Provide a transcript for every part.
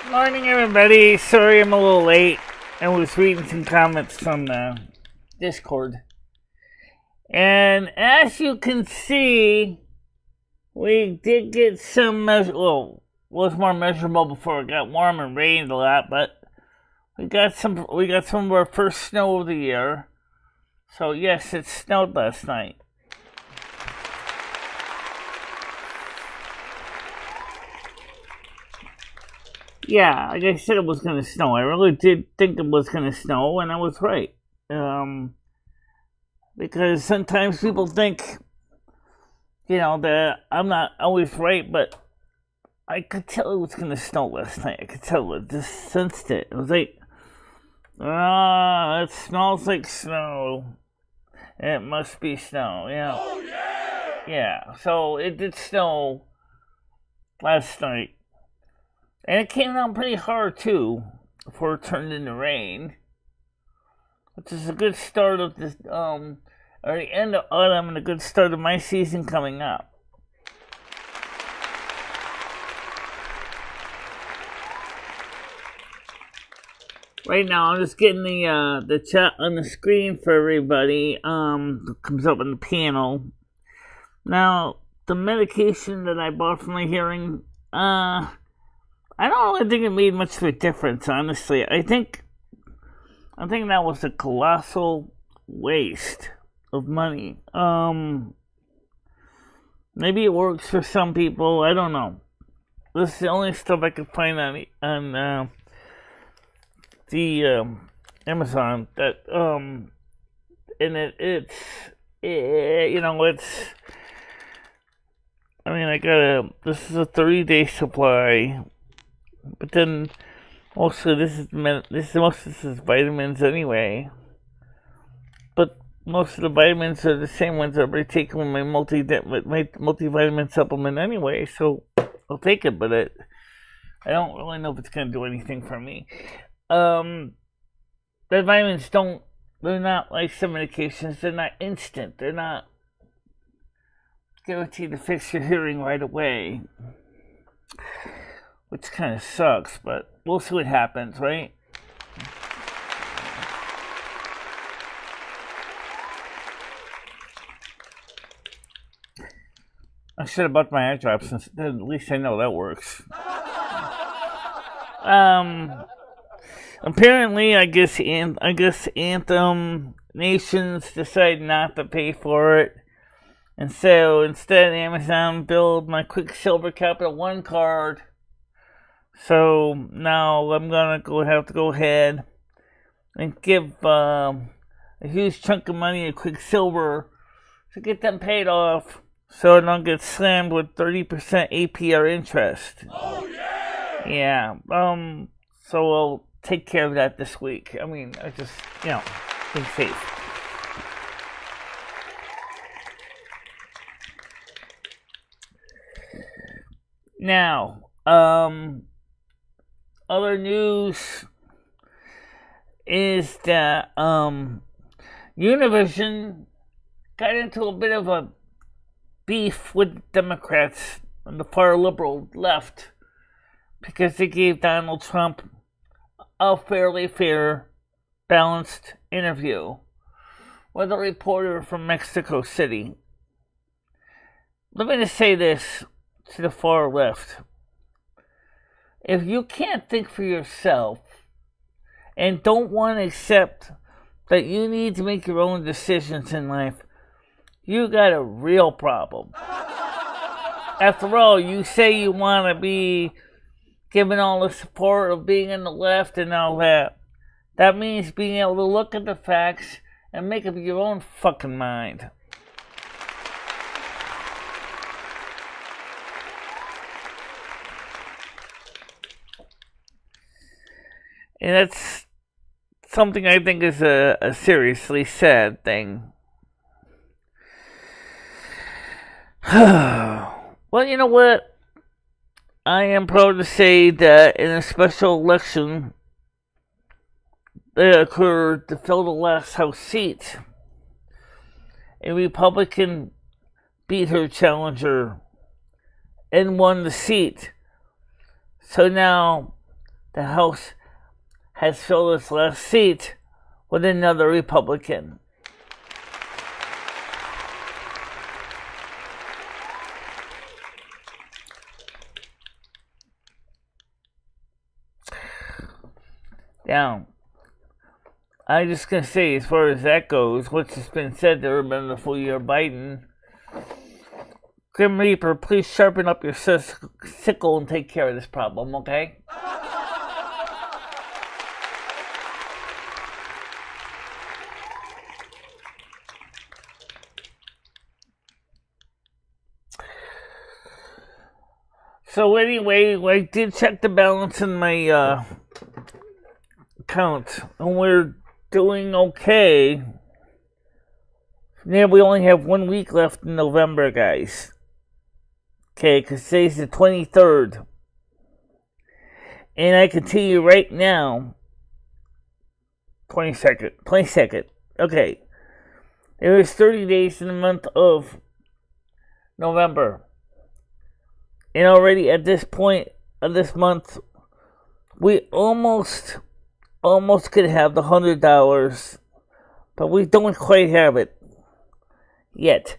Morning, everybody. Sorry I'm a little late. I was reading some comments from the Discord. And as you can see, we did get some well, it was more measurable before it got warm and rained a lot, but we got some of our first snow of the year. So yes, it snowed last night. Yeah, like I said, it was going to snow. I really did think it was going to snow, and I was right. Because sometimes people think, that I'm not always right, but I could tell it was going to snow last night. I could tell it. Just sensed it. It was like, it smells like snow. It must be snow, Oh, yeah! Yeah, so it did snow last night. And it came down pretty hard, too, before it turned into rain. Which is a good start of this, or the end of autumn and a good start of my season coming up. Right now, I'm just getting the chat on the screen for everybody. It comes up on the panel. Now, the medication that I bought for my hearing, I don't really think it made much of a difference, honestly. I think that was a colossal waste of money. Maybe it works for some people. I don't know. This is the only stuff I could find on the Amazon that and it's I mean, this is a 30-day supply. But then, also, this is vitamins anyway. But most of the vitamins are the same ones I've already taken with my multivitamin supplement anyway. So I'll take it, but I don't really know if it's going to do anything for me. The vitamins they're not like some medications. They're not instant. They're not guaranteed to fix your hearing right away. Which kind of sucks, but we'll see what happens, right? I should have bought my eye drops instead. At least I know that works. Apparently, I guess Anthem nations decide not to pay for it. And so instead, Amazon billed my Quicksilver Capital One card. So now I'm gonna have to go ahead and give a huge chunk of money to Quicksilver to get them paid off, so I don't get slammed with 30% APR interest. Oh yeah! Yeah. So I'll take care of that this week. I mean, I just think safe. Now, other news is that Univision got into a bit of a beef with Democrats on the far liberal left because they gave Donald Trump a fairly fair, balanced interview with a reporter from Mexico City. Let me just say this to the far left. If you can't think for yourself and don't want to accept that you need to make your own decisions in life, you got a real problem. After all, you say you want to be given all the support of being in the left and all that. That means being able to look at the facts and make up your own fucking mind. And that's something I think is a seriously sad thing. Well, you know what? I am proud to say that in a special election that occurred to fill the last House seat, a Republican beat her challenger and won the seat. So now the House has filled its last seat with another Republican. Now, I'm just going to say, as far as that goes, what's just been said there about the full year Biden, Grim Reaper, please sharpen up your sickle and take care of this problem, okay? So anyway, I did check the balance in my account, and we're doing okay. Yeah, we only have 1 week left in November, guys. Okay, because today's the 23rd. And I can tell you right now, 22nd. Okay. There is 30 days in the month of November. And already at this point of this month, we almost could have the $100, but we don't quite have it yet.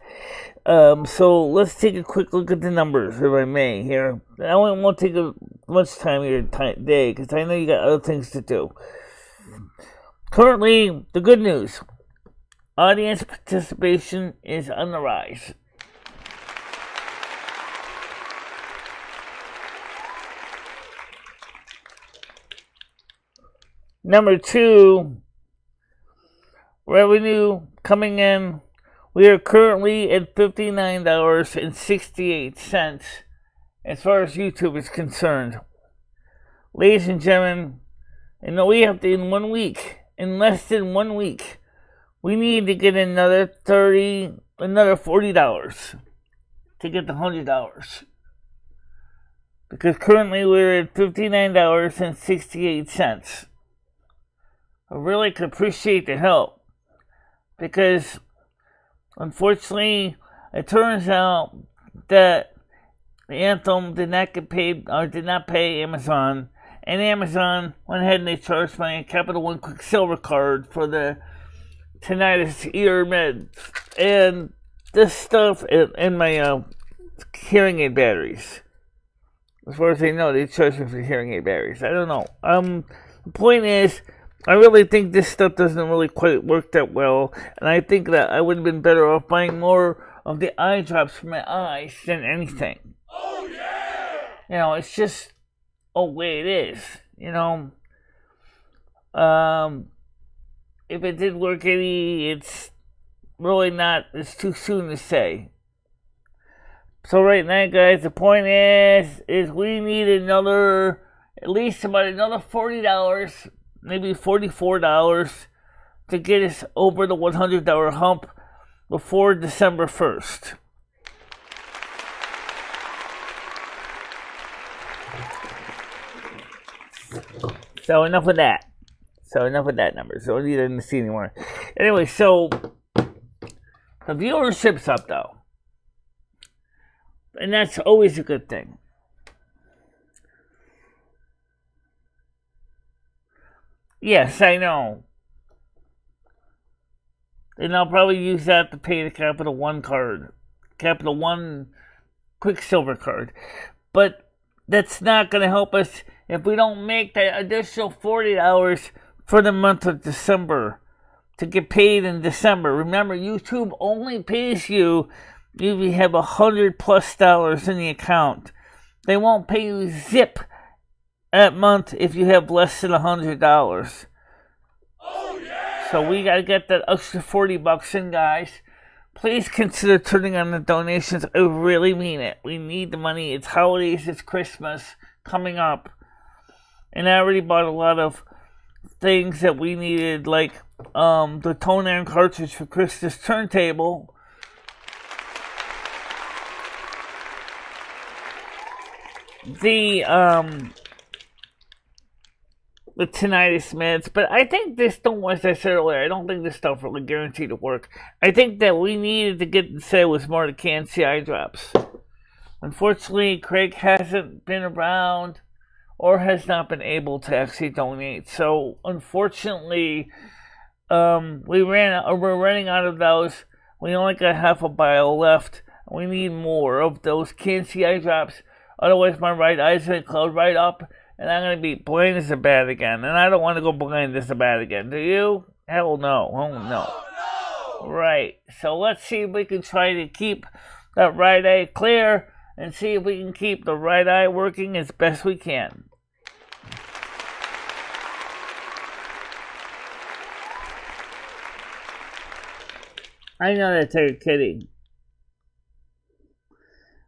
So let's take a quick look at the numbers, if I may, here. I won't take much time here today, because I know you got other things to do. Currently, the good news. Audience participation is on the rise. Number 2, revenue coming in. We are currently at $59.68 as far as YouTube is concerned. Ladies and gentlemen, and we have to, in less than 1 week, we need to get another $40 to get the $100. Because currently we're at $59.68. I really could appreciate the help, because unfortunately it turns out that the Anthem did not get paid, or did not pay Amazon, and Amazon went ahead and they charged my Capital One Quicksilver card for the tinnitus ear meds and this stuff, and my hearing aid batteries. As far as I know, they charged me for hearing aid batteries. I don't know. The point is, I really think this stuff doesn't really quite work that well, and I think that I would have been better off buying more of the eye drops for my eyes than anything. Oh, yeah! You know, it's just a way it is, you know. If it did work any, it's really not, it's too soon to say. So right now, guys, the point is we need at least about another $40, maybe $44 to get us over the $100 hump before December 1st. So enough of that. Numbers. So I don't need to see anymore. Anyway, so the viewership's up though. And that's always a good thing. Yes, I know. And I'll probably use that to pay the Capital One Quicksilver card. But that's not going to help us if we don't make that additional $40 for the month of December to get paid in December. Remember, YouTube only pays you if you have $100+ in the account. They won't pay you zip that month if you have less than $100. Oh, yeah! So we gotta get that extra $40 in, guys. Please consider turning on the donations. I really mean it. We need the money. It's holidays, it's Christmas coming up. And I already bought a lot of things that we needed, like the tone iron cartridge for Krista's turntable. The tinnitus meds, but I think this, as I said earlier, I don't think this stuff really guaranteed to work. I think that we needed to get the say was more the canned eye drops. Unfortunately, Craig hasn't been around or has not been able to actually donate. So, unfortunately, we're running out of those. We only got half a vial left. We need more of those canned eye drops. Otherwise, my right eye's going to close right up, and I'm going to be blind as a bat again. And I don't want to go blind as a bat again. Do you? Hell no. Oh, no. Oh, no. Right. So let's see if we can try to keep that right eye clear and see if we can keep the right eye working as best we can. I know that they're kidding.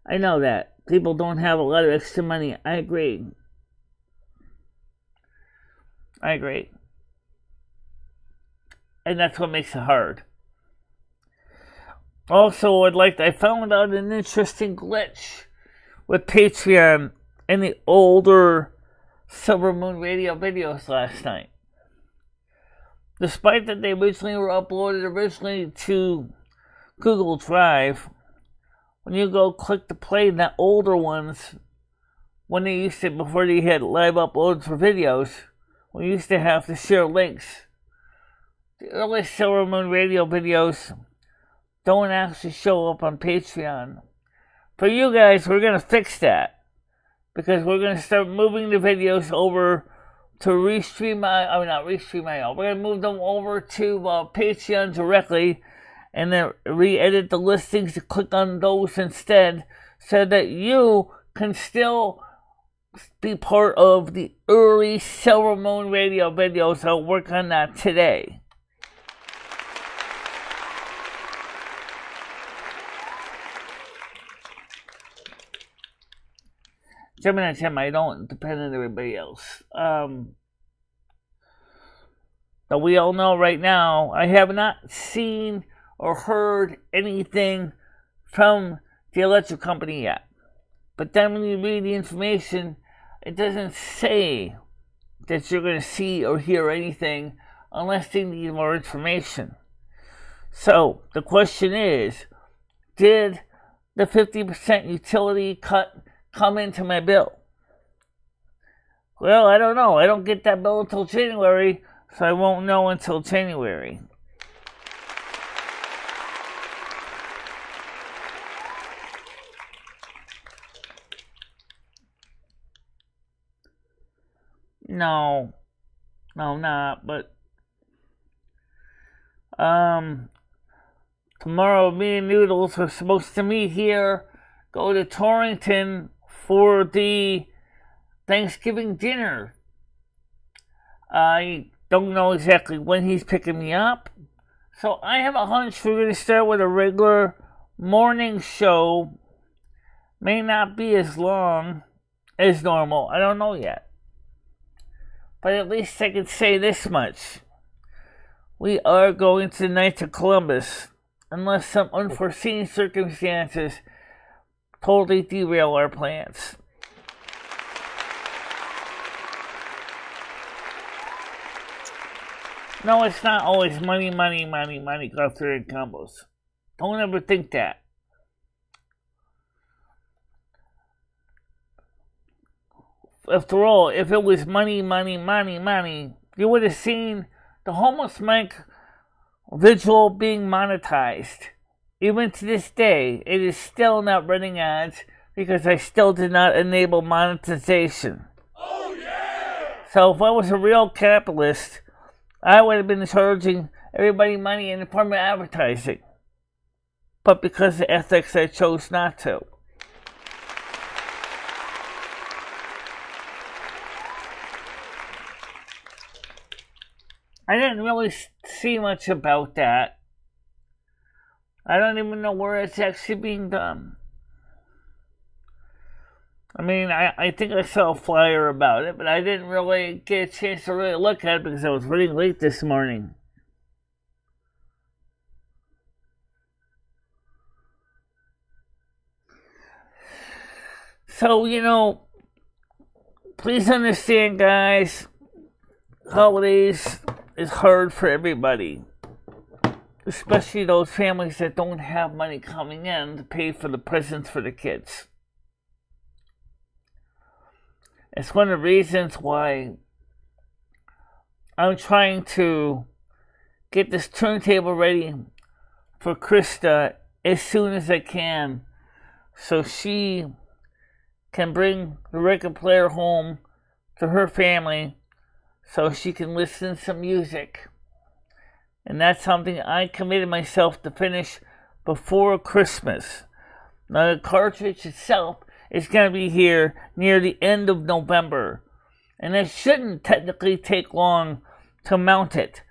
I know that. People don't have a lot of extra money. I agree. And that's what makes it hard. Also, I found out an interesting glitch with Patreon and the older Silvermoon radio videos last night. Despite that they originally were uploaded to Google Drive, when you go click to play the older ones, when they used to, before they had live uploads for videos, we used to have to share links. The early Silvermoon radio videos don't actually show up on Patreon. For you guys, we're going to fix that, because we're going to start moving the videos over to Restream.io. We're going to move them over to Patreon directly, and then re-edit the listings to click on those instead, so that you can still be part of the early Silvermoon radio videos. I'll work on that today. I don't depend on everybody else. But we all know right now, I have not seen or heard anything from the electric company yet. But then when you read the information, it doesn't say that you're going to see or hear anything unless they need more information. So the question is, did the 50% utility cut come into my bill? Well, I don't know. I don't get that bill until January, so I won't know until January. No, not, but tomorrow me and Noodles are supposed to meet here, go to Torrington for the Thanksgiving dinner. I don't know exactly when he's picking me up, so I have a hunch we're going to start with a regular morning show. May not be as long as normal, I don't know yet. But at least I can say this much. We are going to the Knights of Columbus, unless some unforeseen circumstances totally derail our plans. No, it's not always money, Guthrie and combos. Don't ever think that. After all, if it was money, you would have seen the homeless Mike vigil being monetized. Even to this day, it is still not running ads because I still did not enable monetization. Oh yeah! So if I was a real capitalist, I would have been charging everybody money in the form of advertising. But because of ethics, I chose not to. I didn't really see much about that. I don't even know where it's actually being done. I mean, I think I saw a flyer about it, but I didn't really get a chance to really look at it because I was running late this morning. So, please understand, guys, holidays is hard for everybody, especially those families that don't have money coming in to pay for the presents for the kids. It's one of the reasons why I'm trying to get this turntable ready for Krista as soon as I can, so she can bring the record player home to her family so she can listen to some music. And that's something I committed myself to finish before Christmas. Now, the cartridge itself is going to be here near the end of November, and it shouldn't technically take long to mount it,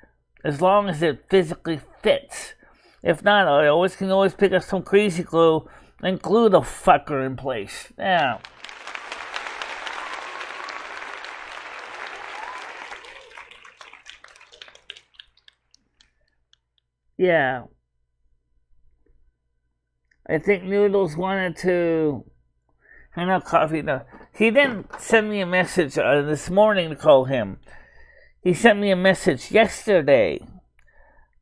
as long as it physically fits. If not, I can always pick up some crazy glue and glue the fucker in place. Yeah. Yeah. I think Noodles wanted to hang out coffee. No, he didn't send me a message this morning to call him. He sent me a message yesterday.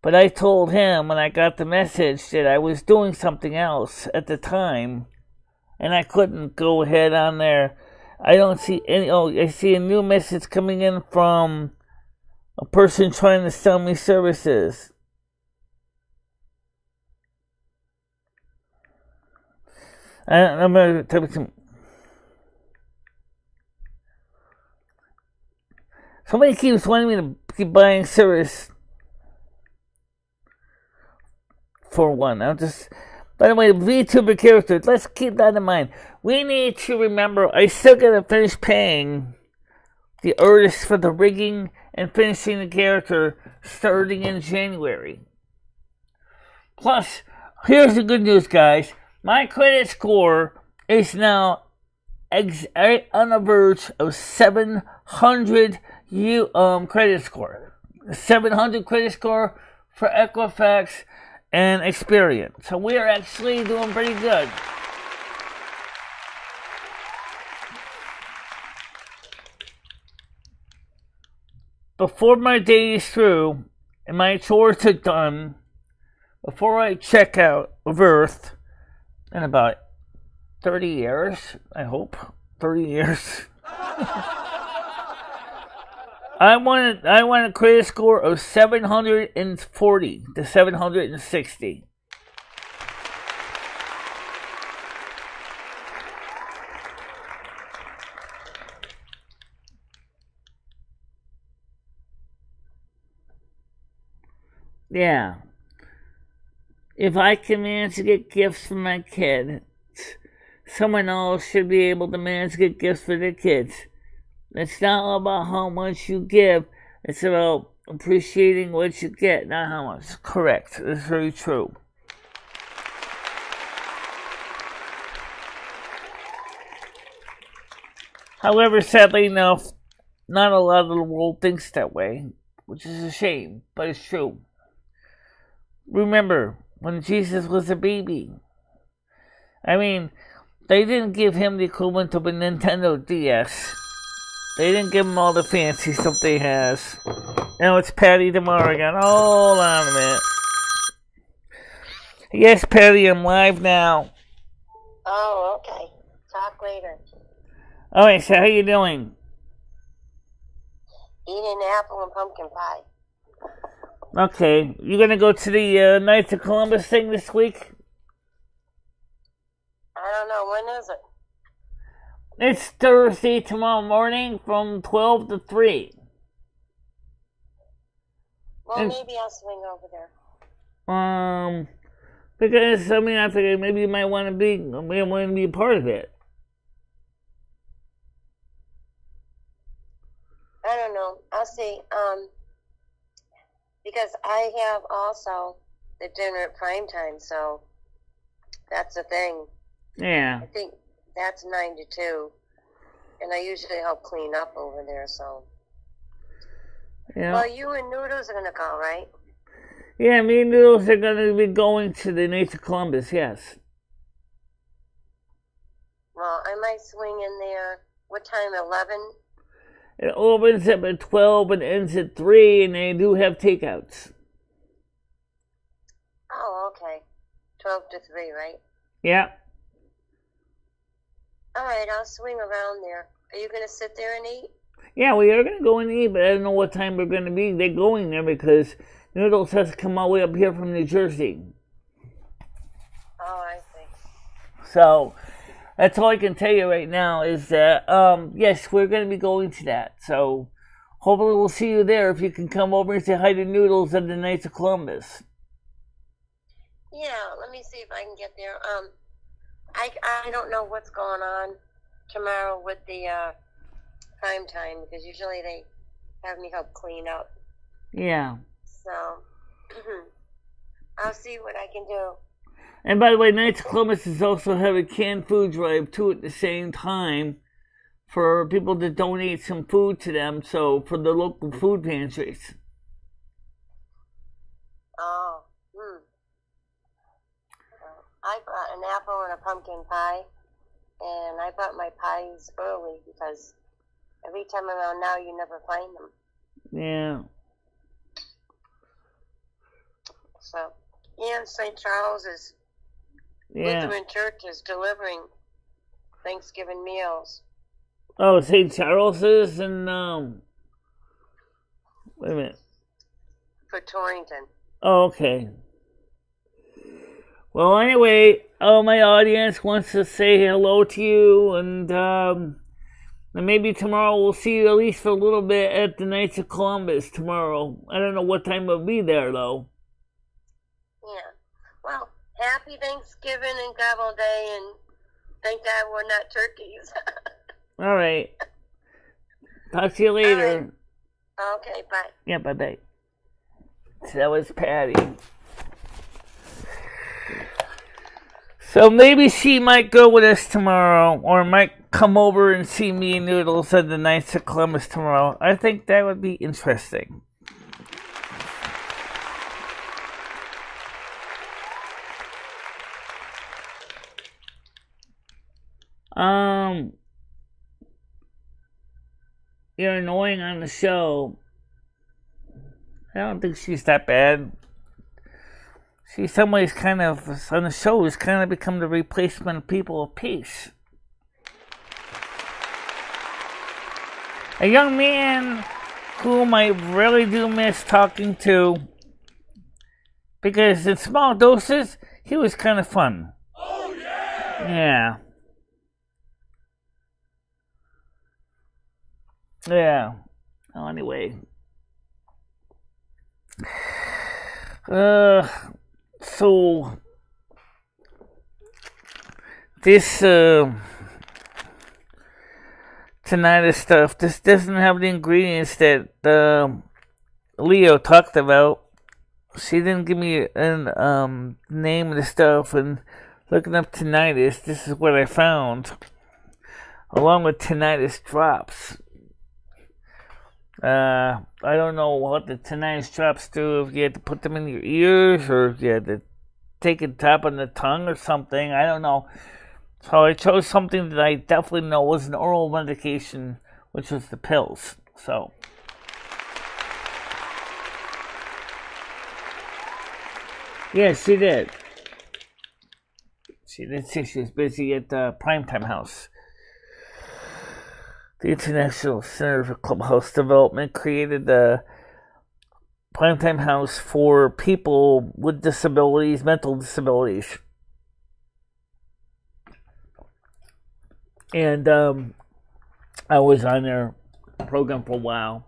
But I told him when I got the message that I was doing something else at the time, and I couldn't go ahead on there. I don't see any. Oh, I see a new message coming in from a person trying to sell me services. I'm going to type some. Somebody keeps wanting me to keep buying service for one. By the way, VTuber characters, let's keep that in mind. We need to remember, I still gotta finish paying the artist for the rigging and finishing the character starting in January. Plus, here's the good news, guys. My credit score is now on the verge of 700 credit score. 700 credit score for Equifax and Experian. So we are actually doing pretty good. Before my day is through and my chores are done, before I check out of Earth in about 30 years, I hope, 30 years, I want a credit score of 740 to 760. Yeah. If I can manage to get gifts for my kid, someone else should be able to manage to get gifts for their kids. It's not all about how much you give. It's about appreciating what you get, not how much. Correct. That's very true. However, sadly enough, not a lot of the world thinks that way, which is a shame, but it's true. Remember, when Jesus was a baby, I mean, they didn't give him the equivalent of a Nintendo DS. They didn't give him all the fancy stuff they has. Now it's Patty tomorrow again. Hold on a minute. Yes, Patty, I'm live now. Oh, okay. Talk later. Alright, so how you doing? Eating apple and pumpkin pie. Okay, you gonna go to the Knights of Columbus thing this week? I don't know. When is it? It's Thursday tomorrow morning from 12 to 3. Well, maybe I'll swing over there. Because, I mean, I figured maybe you might want to be a part of it. I don't know. I'll see. Because I have also the dinner at prime time, so that's the thing. Yeah. I think that's 9 to 2. And I usually help clean up over there, so. Yeah. Well, you and Noodles are going to go, right? Yeah, me and Noodles are going to be going to the Knights of Columbus, yes. Well, I might swing in there. What time, 11? It opens up at 12 and ends at 3, and they do have takeouts. Oh, okay. 12 to 3, right? Yeah. All right, I'll swing around there. Are you going to sit there and eat? Yeah, we are going to go and eat, but I don't know what time we're going to be. They're going there because Noodles has to come all the way up here from New Jersey. Oh, I see. So that's all I can tell you right now is that, yes, we're going to be going to that. So hopefully we'll see you there if you can come over and say hi to Noodles at the Knights of Columbus. Yeah, let me see if I can get there. I don't know what's going on tomorrow with the prime time because usually they have me help clean up. Yeah. So I'll see what I can do. And by the way, Knights of Columbus is also having canned food drive too at the same time for people to donate some food to them. So for the local food pantries. Oh. I brought an apple and a pumpkin pie, and I bought my pies early because every time around now you never find them. Yeah. So, and St. Charles's Lutheran Church is delivering Thanksgiving meals. Oh, St. Charles's and wait a minute. For Torrington. Oh, okay. Well, anyway, my audience wants to say hello to you, and maybe tomorrow we'll see you at least for a little bit at the Knights of Columbus tomorrow. I don't know what time we'll be there, though. Yeah. Well, happy Thanksgiving and Gobble Day, and thank God we're not turkeys. All right. Talk to you later. Right. Okay, bye. Yeah, bye-bye. So that was Patty. So maybe she might go with us tomorrow, or might come over and see me and Noodles at the Knights of Columbus tomorrow. I think that would be interesting. You're annoying on the show. I don't think she's that bad. She, some ways, kind of, on the show, has kind of become the replacement of People of Peace. A young man whom I really do miss talking to, because in small doses, he was kind of fun. Oh, yeah! Yeah. Yeah. Oh, anyway. So this tinnitus stuff, this doesn't have the ingredients that Leo talked about. She didn't give me a name of the stuff, and looking up tinnitus, this is what I found, along with tinnitus drops. I don't know what the tinnitus drops do, if you had to put them in your ears or if you had to take a tap on the tongue or something. I don't know. So I chose something that I definitely know was an oral medication, which was the pills. So yeah, she did. She did say she was busy at the Primetime House. The International Center for Clubhouse Development created the Primetime House for people with disabilities, mental disabilities. And I was on their program for a while.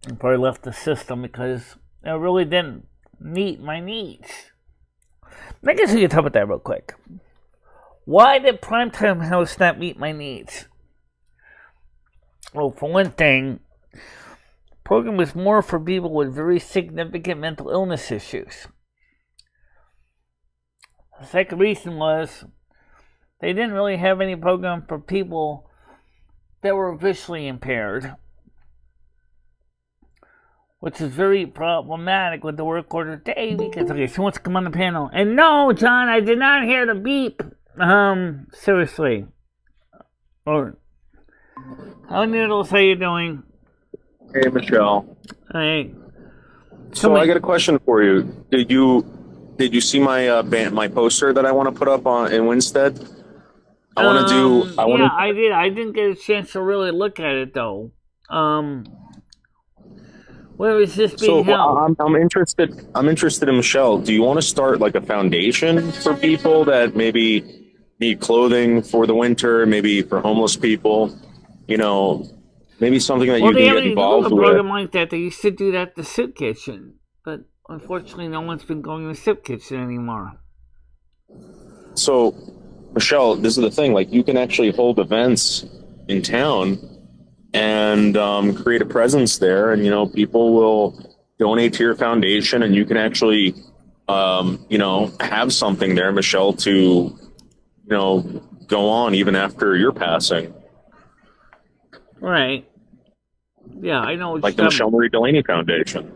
And probably left the system because it really didn't meet my needs. I guess we can talk about that real quick. Why did Primetime House not meet my needs? Well, for one thing, the program was more for people with very significant mental illness issues. The second reason was they didn't really have any program for people that were visually impaired, which is very problematic with the work order today because, okay, so wants to come on the panel. And no, John, I did not hear the beep. Seriously. Or, how Noodles, how you doing? Hey, Michelle. Hey. So I got a question for you. Did you see my my poster that I want to put up in Winstead? I did. I didn't get a chance to really look at it though. Where is this being held? I'm interested in Michelle. Do you want to start like a foundation for people that maybe need clothing for the winter, maybe for homeless people? You know, maybe something that you can get involved with. Well, they have a program like that. They used to do that at the soup kitchen, but unfortunately, no one's been going to the soup kitchen anymore. So, Michelle, this is the thing. Like, you can actually hold events in town and create a presence there, and people will donate to your foundation, and you can actually have something there, Michelle, to go on even after your passing. Right. Yeah, I know. Like the MicheleMarieDalene Foundation,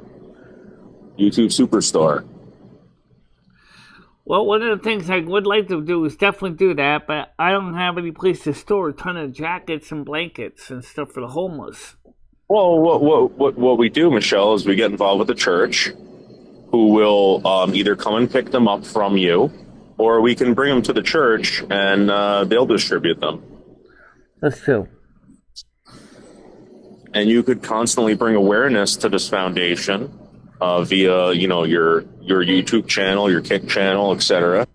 YouTube superstar. Well, one of the things I would like to do is definitely do that, but I don't have any place to store a ton of jackets and blankets and stuff for the homeless. Well, what we do, Michelle, is we get involved with the church, who will either come and pick them up from you, or we can bring them to the church and they'll distribute them. That's true. And you could constantly bring awareness to this foundation via, your YouTube channel, your Kick channel, etc.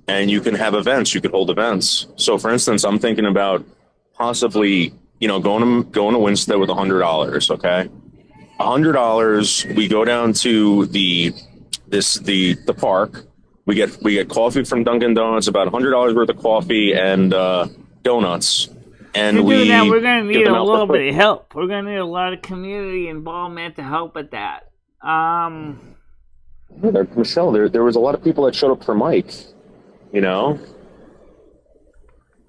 And you can have events. You could hold events. So, for instance, I'm thinking about possibly, going to Winstead with $100. Okay, $100. We go down to the park. We get coffee from Dunkin' Donuts, about $100 worth of coffee and donuts. And to do that, we're going to need a little bit of help. We're going to need a lot of community involvement to help with that. Michelle, there was a lot of people that showed up for Mike. Right.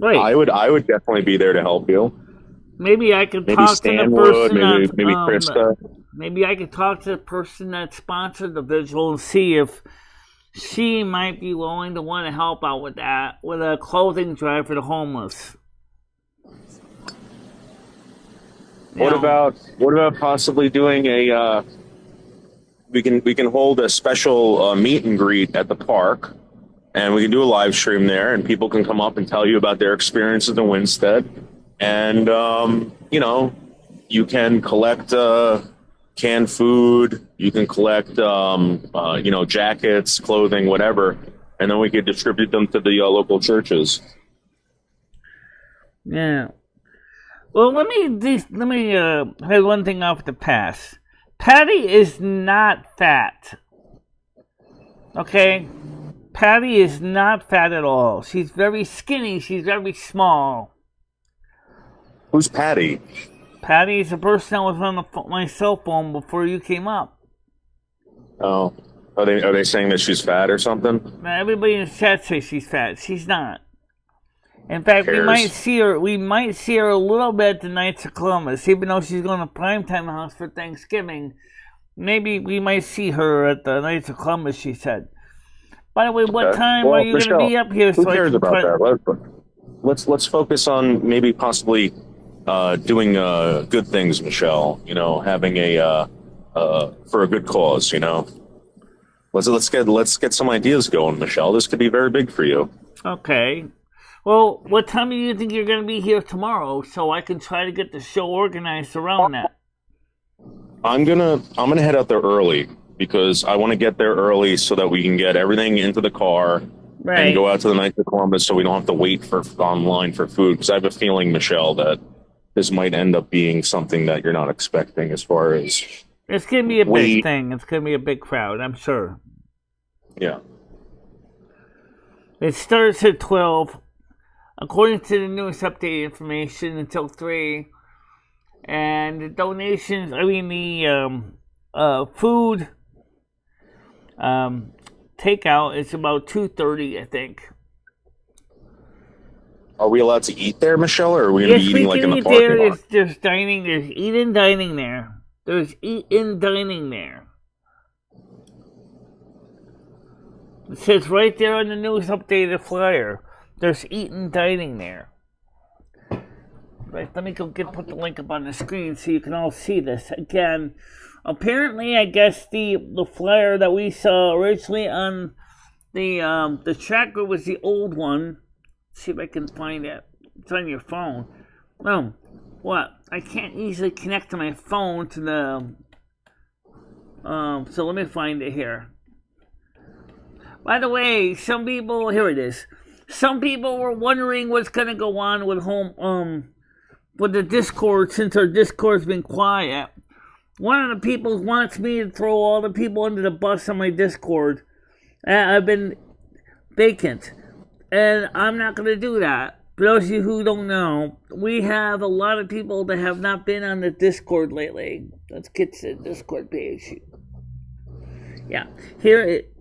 I would definitely be there to help you. Maybe I could talk to the person. Maybe Krista. Maybe I could talk to the person that sponsored the visual and see if she might be willing to want to help out with that, with a clothing drive for the homeless. What about possibly doing a? We can hold a special meet and greet at the park, and we can do a live stream there, and people can come up and tell you about their experiences in Winstead, and you can collect canned food, you can collect jackets, clothing, whatever, and then we could distribute them to the local churches. Yeah. Well, let me have one thing off the pass. Patty is not fat. Okay? Patty is not fat at all. She's very skinny. She's very small. Who's Patty? Patty is the person that was on my cell phone before you came up. Oh. Are they saying that she's fat or something? Now, everybody in the chat says she's fat. She's not. In fact, we might see her a little bit at the Knights of Columbus, even though she's going to Primetime House for Thanksgiving. Maybe we might see her at the Knights of Columbus, she said. By the way, what time are you going to be up here? Who cares about that? Let's focus on maybe possibly doing good things, Michelle. Having a for a good cause. Let's get some ideas going, Michelle. This could be very big for you. Okay. Well, what time do you think you're going to be here tomorrow, so I can try to get the show organized around that? I'm gonna head out there early because I want to get there early so that we can get everything into the car and go out to the Knights of Columbus, so we don't have to wait online for food. Because I have a feeling, Michelle, that this might end up being something that you're not expecting as far as. It's going to be a big thing. It's going to be a big crowd, I'm sure. Yeah. It starts at 12. According to the newest updated information, until 3. And the donations, the food takeout is about 2:30, I think. Are we allowed to eat there, Michelle, or are we going to Yes, be we eating like can in the eat parking there. lot? There's dining. There's eat-in dining there. There's eat-in dining there. It says right there on the news updated flyer. There's eat-in dining there. Right, let me go put the link up on the screen so you can all see this. Again, apparently, I guess the flyer that we saw originally on the tracker was the old one. Let's see if I can find it. It's on your phone. Oh, what? I can't easily connect to my phone to the... so let me find it here. By the way, some people... Here it is. Some people were wondering what's going to go on with with the Discord, since our Discord's been quiet. One of the people wants me to throw all the people under the bus on my Discord. I've been vacant. And I'm not going to do that. For those of you who don't know, we have a lot of people that have not been on the Discord lately. Let's get to the Discord page. Yeah, here it...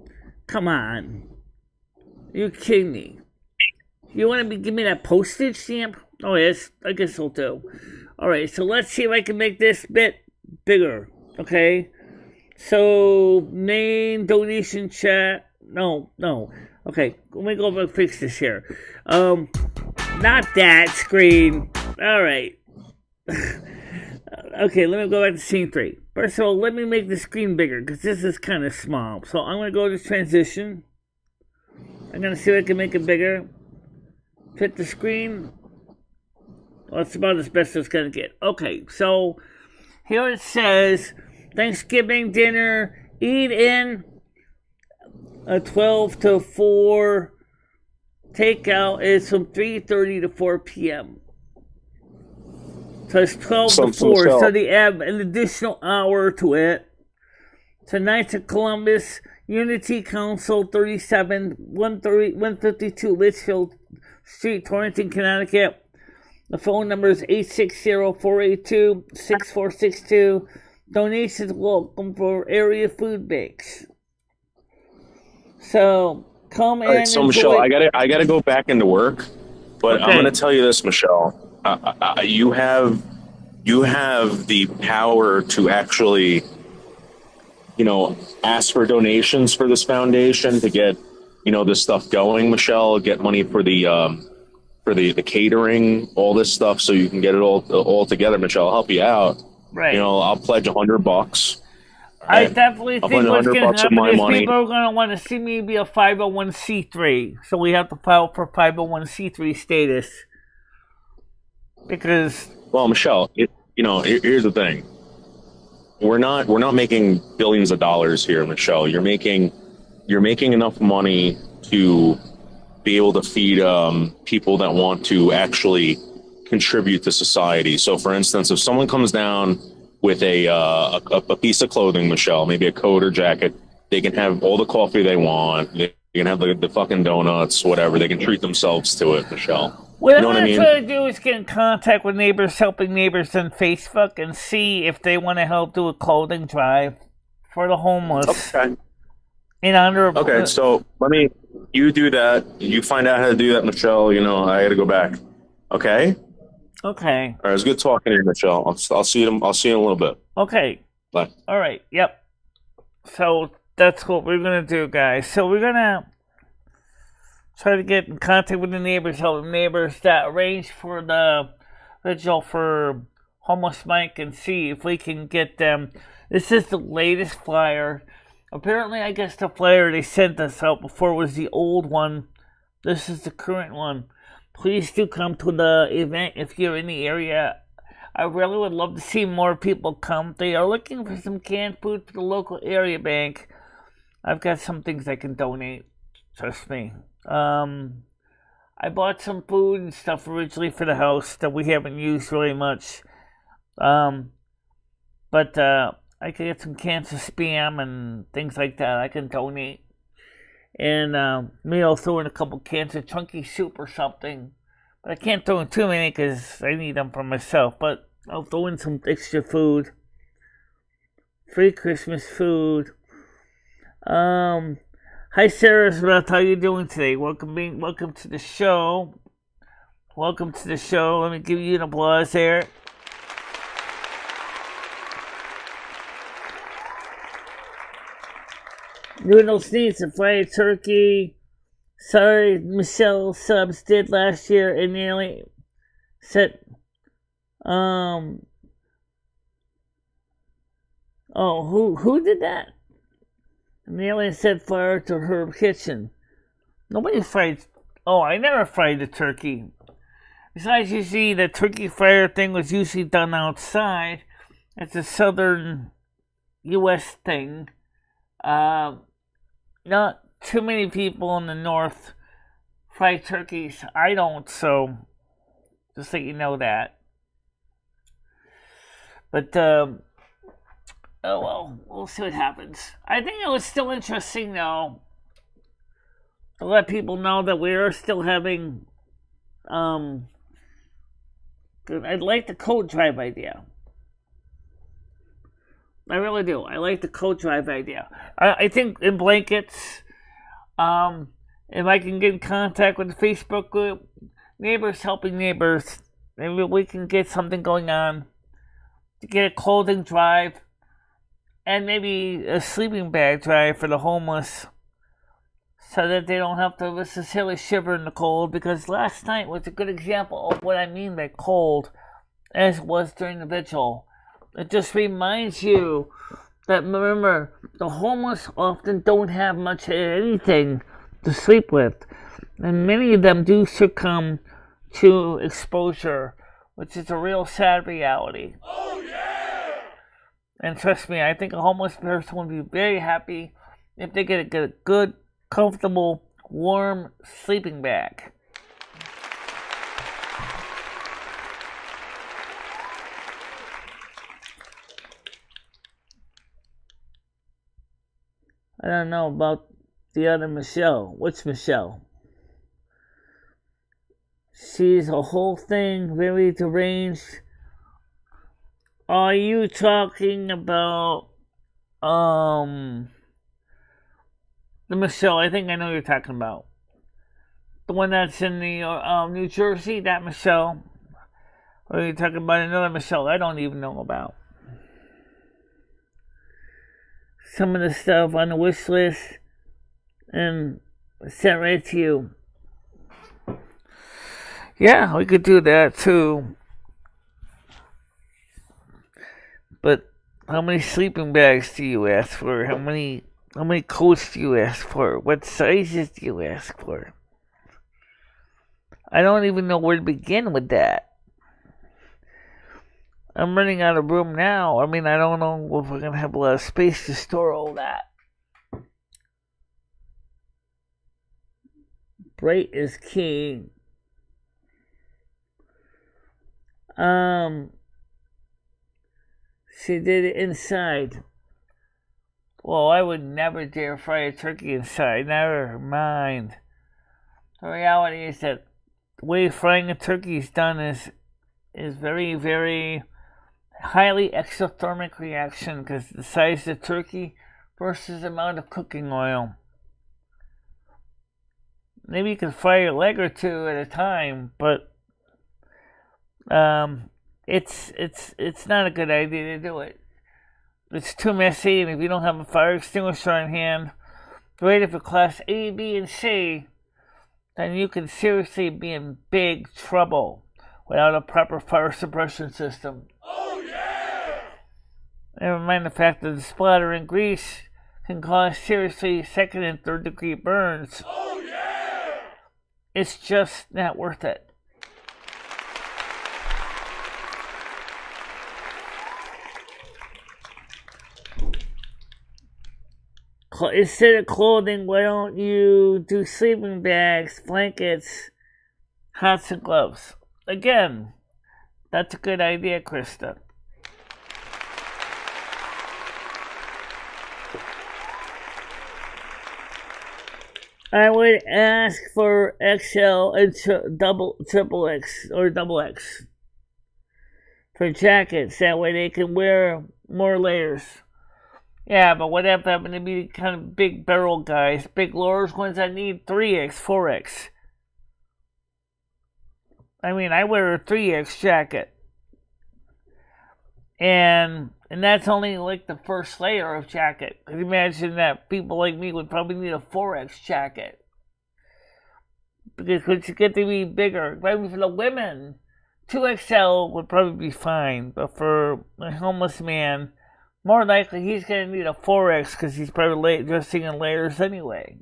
Come on. You kidding me? You want to give me that postage stamp? Oh, yes, I guess I'll do. Alright, so let's see if I can make this bit bigger. Okay? So, main donation chat. No. Okay, let me go over and fix this here. Not that screen. Alright. Okay, let me go back to scene 3. First of all, let me make the screen bigger, because this is kind of small. So I'm going to go to transition. I'm going to see if I can make it bigger. Fit the screen. Well, it's about as best as it's going to get. Okay, so here it says, Thanksgiving dinner, eat in, 12 to 4. Takeout is from 3:30 to 4 p.m. So it's 12 to 4, so they add an additional hour to it. Tonight's at Columbus, Unity Council, 152 Litchfield Street, Torrington, Connecticut. The phone number is 860-482-6462. Donations welcome for area food banks. So come in. Right, so Michelle, I gotta go back into work, but okay. I'm gonna tell you this, Michelle. You have the power to actually, ask for donations for this foundation to get, this stuff going, Michelle. Get money for the catering, all this stuff, so you can get it all together, Michelle. I'll help you out. Right. I'll pledge $100. I definitely think what's going to happen is people are going to want to see me be a 501c3, so we have to file for 501c3 status. Because, well, Michelle, here's the thing. We're not making billions of dollars here, Michelle. You're making enough money to be able to feed people that want to actually contribute to society. So, for instance, if someone comes down with a piece of clothing, Michelle, maybe a coat or jacket, they can have all the coffee they want. They can have the fucking donuts, whatever. They can treat themselves to it, Michelle. What I'm going to try to do is get in contact with Neighbors Helping Neighbors on Facebook and see if they want to help do a clothing drive for the homeless. Okay. In honor of... Okay, so you do that. You find out how to do that, Michelle. I got to go back. Okay? Okay. All right, it was good talking to you, Michelle. I'll see you in a little bit. Okay. Bye. All right, yep. So that's what we're going to do, guys. So we're going to try to get in contact with the Neighbors Helping Neighbors that arranged for the vigil for Homeless Mike and see if we can get them. This is the latest flyer. Apparently, I guess the flyer they sent us out before was the old one. This is the current one. Please do come to the event if you're in the area. I really would love to see more people come. They are looking for some canned food for the local area bank. I've got some things I can donate. Trust me. I bought some food and stuff originally for the house that we haven't used really much. But I can get some cans of Spam and things like that I can donate. And maybe I'll throw in a couple cans of chunky soup or something. But I can't throw in too many because I need them for myself. But I'll throw in some extra food. Free Christmas food. Hi Sarah Smith, how you doing today? Welcome to the show. welcome to the show. Let me give you an applause there. Noodles needs a fried turkey. Sorry, Michelle Subs did last year and nearly said, oh, who did that? Nearly set fire to her kitchen. Nobody fried. Oh, I never fried the turkey. Besides, you see, the turkey fryer thing was usually done outside. It's a southern U.S. thing. Not too many people in the north fry turkeys. I don't, so just so you know that. But, oh well, we'll see what happens. I think it was still interesting, though, to let people know that we are still having, I like the coat drive idea. I really do. I like the coat drive idea. I think in blankets, if I can get in contact with the Facebook group, Neighbors Helping Neighbors, maybe we can get something going on to get a clothing drive and maybe a sleeping bag drive for the homeless so that they don't have to necessarily shiver in the cold, because last night was a good example of what I mean by cold, as was during the vigil. It just reminds you that, remember, the homeless often don't have much of anything to sleep with. And many of them do succumb to exposure, which is a real sad reality. Oh, yeah! And trust me, I think a homeless person would be very happy if they get a good, comfortable, warm sleeping bag. I don't know about the other Michelle. Which Michelle? She's a whole thing, very deranged. Are you talking about the Michelle? I think I know who you're talking about. The one that's in the New Jersey, that Michelle. Or are you talking about another Michelle I don't even know about? Some of the stuff on the wish list and sent right to you. Yeah, we could do that too. But how many sleeping bags do you ask for? How many coats do you ask for? What sizes do you ask for? I don't even know where to begin with that. I'm running out of room now. I mean, I don't know if we're going to have a lot of space to store all that. Bright is king. She did it inside. Well, I would never dare fry a turkey inside. Never mind. The reality is that the way frying a turkey is done is very, very highly exothermic reaction, because the size of the turkey versus the amount of cooking oil. Maybe you can fry a leg or two at a time, but it's not a good idea to do it. It's too messy, and if you don't have a fire extinguisher on hand, rated for class A, B, and C, then you can seriously be in big trouble without a proper fire suppression system. Oh yeah! Never mind the fact that the splattering grease can cause seriously second and third degree burns. Oh yeah! It's just not worth it. Instead of clothing, why don't you do sleeping bags, blankets, hats, and gloves? Again, that's a good idea, Krista. I would ask for XL and triple X or double X for jackets. That way they can wear more layers. Yeah, but what if I'm going to be kind of big barrel guys, big large ones that need 3X, 4X? I mean, I wear a 3X jacket. And that's only like the first layer of jacket. Because imagine that people like me would probably need a 4X jacket. Because you get to be bigger. Maybe for the women, 2XL would probably be fine. But for a homeless man, more likely he's going to need a 4X because he's probably dressing in layers anyway.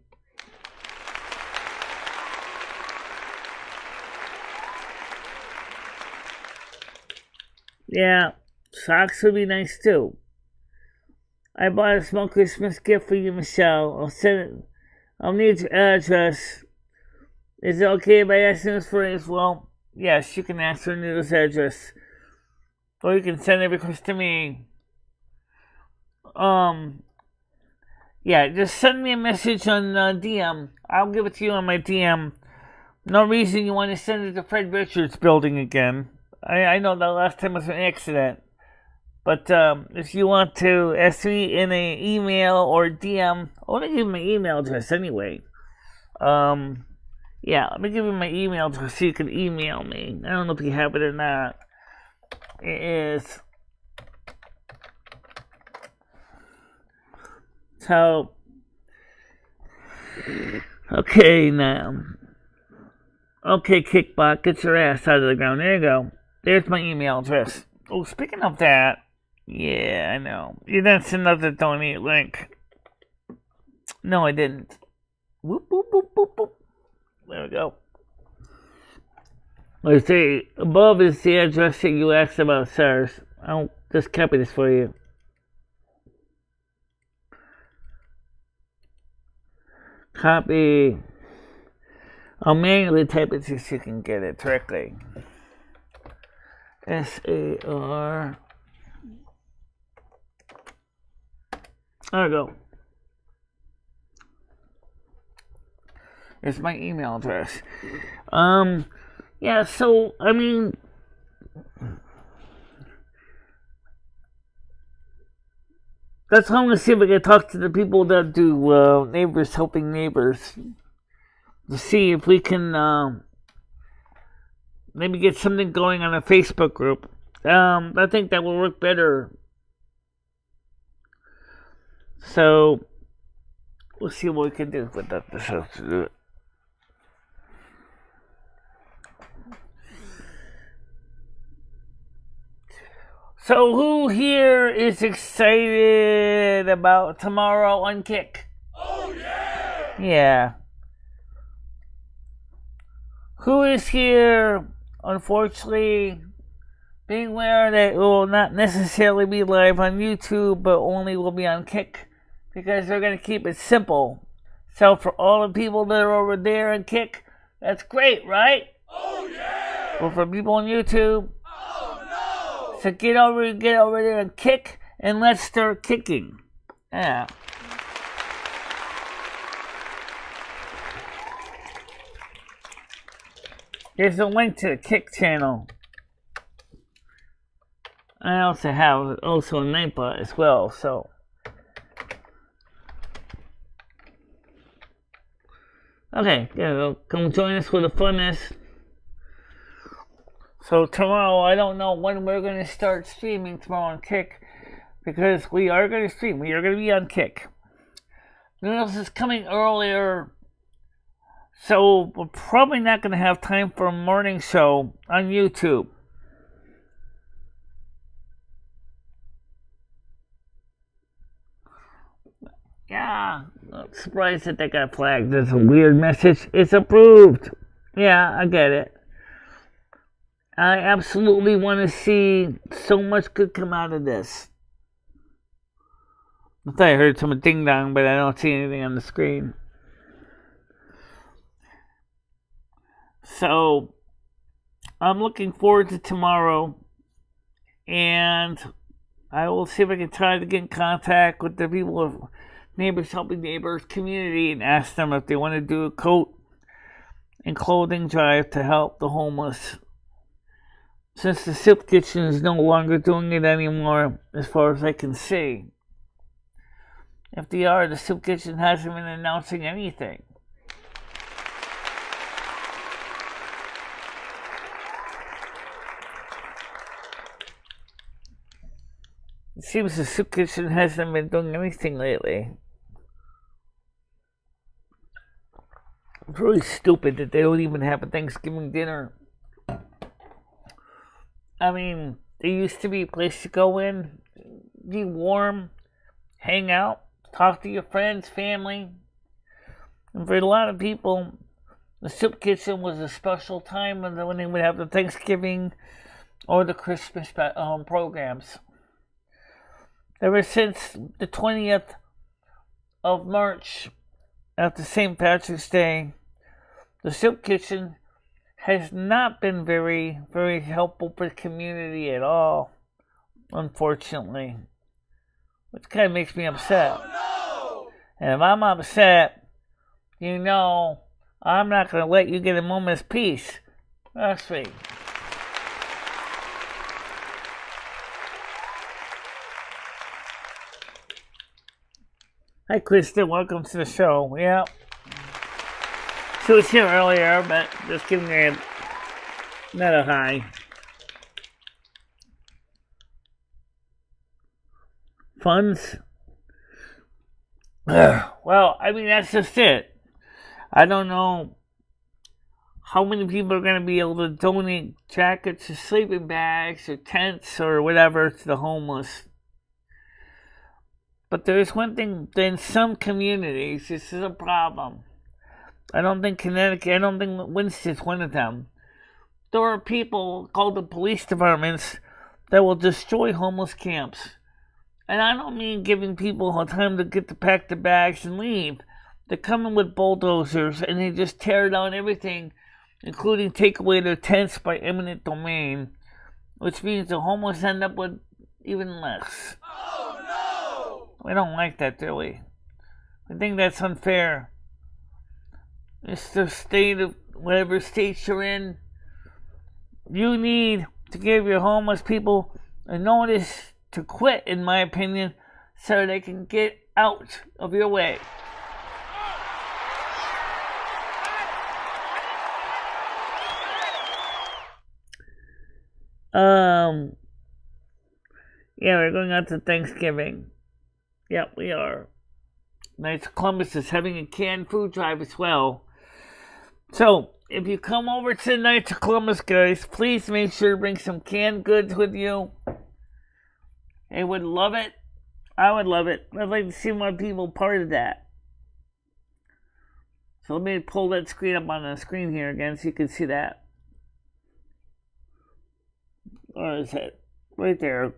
Yeah, socks would be nice too. I bought a small Christmas gift for you, Michelle. I'll send it. I'll need your address. Is it okay if I ask this for it as well? Yes, you can ask for Noodle's address. Or you can send a request to me. Yeah, just send me a message on DM. I'll give it to you on my DM. No reason you want to send it to Fred Richards building again. I know that last time was an accident. But if you want to ask me in an email or DM, I'll give you my email address anyway. Yeah, let me give you my email address so you can email me. I don't know if you have it or not. It is... So... Okay, now... Okay, Kickbot, get your ass out of the ground. There you go. There's my email address. Oh, speaking of that... Yeah, I know. You didn't send out the donate link. No, I didn't. Whoop, whoop, whoop, whoop, whoop. There we go. Let's see. Above is the address that you asked about, sirs. I'll just copy this for you. Copy. I'll manually type it so you can get it directly. SAR. There we go. It's my email address. Yeah, so, I mean... That's how I'm going to see if I can talk to the people that do Neighbors Helping Neighbors. To see if we can maybe get something going on a Facebook group. I think that will work better. So, we'll see what we can do with that. This has to do it. So, who here is excited about tomorrow on Kick? Oh, yeah! Yeah. Who is here, unfortunately, being aware that it will not necessarily be live on YouTube, but only will be on Kick? Because they're going to keep it simple. So for all the people that are over there on Kick, that's great, right? Oh, yeah! Well, for people on YouTube, oh, no! so get over there and Kick, and let's start kicking. Yeah. Here's a link to the Kick channel. I also have a Nightbot as well, so... Okay, yeah, come join us where the fun is. So tomorrow, I don't know when we're going to start streaming tomorrow on Kick, because we are going to stream. We are going to be on Kick. Noodles is coming earlier, so we're probably not going to have time for a morning show on YouTube. Yeah, I'm surprised that they got flagged. There's a weird message. It's approved. Yeah, I get it. I absolutely want to see so much good come out of this. I thought I heard some ding dong, but I don't see anything on the screen. So, I'm looking forward to tomorrow. And I will see if I can try to get in contact with the people of Neighbors Helping Neighbors community and ask them if they want to do a coat and clothing drive to help the homeless. Since the soup kitchen is no longer doing it anymore, as far as I can see. If they are, the soup kitchen hasn't been announcing anything. It seems the soup kitchen hasn't been doing anything lately. It's really stupid that they don't even have a Thanksgiving dinner. I mean, there used to be a place to go in, be warm, hang out, talk to your friends, family. And for a lot of people, the soup kitchen was a special time when they would have the Thanksgiving or the Christmas programs. Ever since the 20th of March, after St. Patrick's Day, the soup kitchen has not been very, very helpful for the community at all, unfortunately. Which kind of makes me upset. Oh, no! And if I'm upset, you know, I'm not going to let you get a moment's peace. That's me. Hi, Kristen. Welcome to the show. Yeah. She was here earlier, but just giving her another hi. Funds? Well, I mean, that's just it. I don't know how many people are going to be able to donate jackets or sleeping bags or tents or whatever to the homeless. But there's one thing, in some communities, this is a problem. I don't think Winston's one of them. There are people called the police departments that will destroy homeless camps. And I don't mean giving people time to pack the bags and leave. They come in with bulldozers and they just tear down everything, including take away their tents by eminent domain, which means the homeless end up with even less. Oh, no! We don't like that, do we? I think that's unfair. It's the state of whatever state you're in. You need to give your homeless people a notice to quit, in my opinion, so they can get out of your way. Yeah, we're going out to Thanksgiving. Yep, we are. Knights of Columbus is having a canned food drive as well. So, if you come over to the Knights of Columbus, guys, please make sure to bring some canned goods with you. They would love it. I would love it. I'd like to see more people part of that. So let me pull that screen up on the screen here again so you can see that. Where is it? Right there.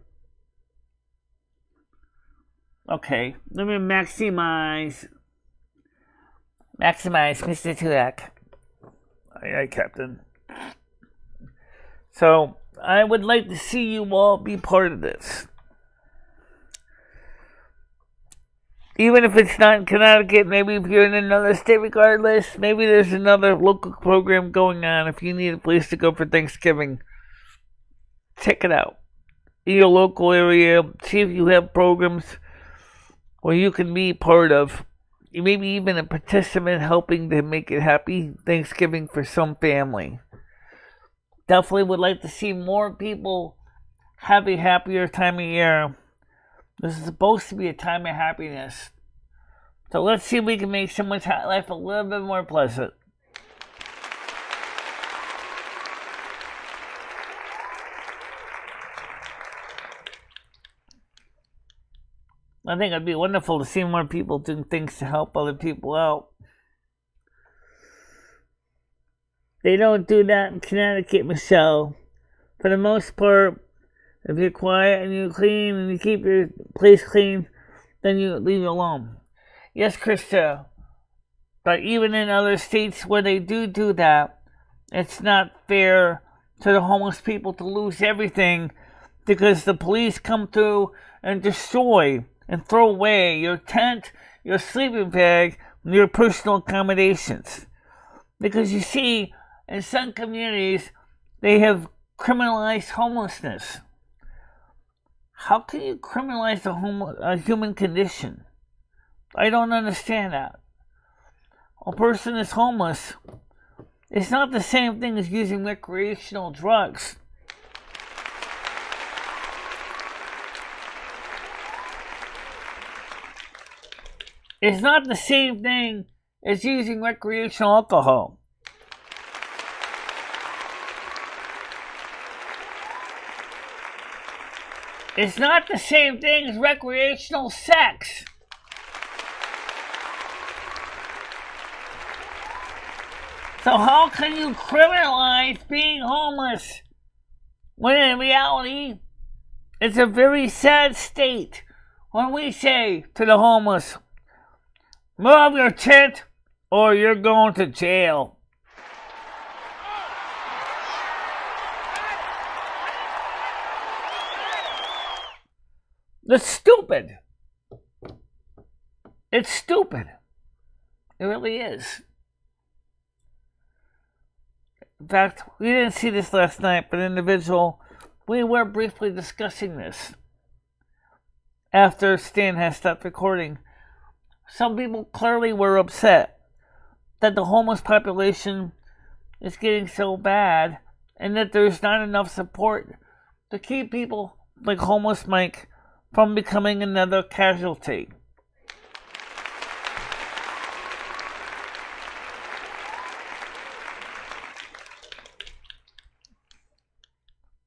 Okay, let me maximize Mr. Tulak. Aye, Captain. So, I would like to see you all be part of this. Even if it's not in Connecticut, maybe if you're in another state, regardless, maybe there's another local program going on. If you need a place to go for Thanksgiving, check it out. In your local area, see if you have programs where you can be part of. Maybe even a participant helping to make it happy Thanksgiving for some family. Definitely would like to see more people have a happier time of year. This is supposed to be a time of happiness. So let's see if we can make someone's life a little bit more pleasant. I think it'd be wonderful to see more people doing things to help other people out. They don't do that in Connecticut, Michelle. For the most part, if you're quiet and you clean and you keep your place clean, then you leave it alone. Yes, Krista. But even in other states where they do that, it's not fair to the homeless people to lose everything because the police come through and destroy and throw away your tent, your sleeping bag, and your personal accommodations. Because you see, in some communities, they have criminalized homelessness. How can you criminalize a human condition? I don't understand that. A person is homeless. It's not the same thing as using recreational drugs. is not the same thing as using recreational alcohol. It's not the same thing as recreational sex. So how can you criminalize being homeless when in reality it's a very sad state when we say to the homeless, move your tent or you're going to jail. That's stupid. It's stupid. It really is. In fact, we didn't see this last night, but individual, we were briefly discussing this after Stan has stopped recording. Some people clearly were upset that the homeless population is getting so bad and that there's not enough support to keep people like homeless Mike from becoming another casualty.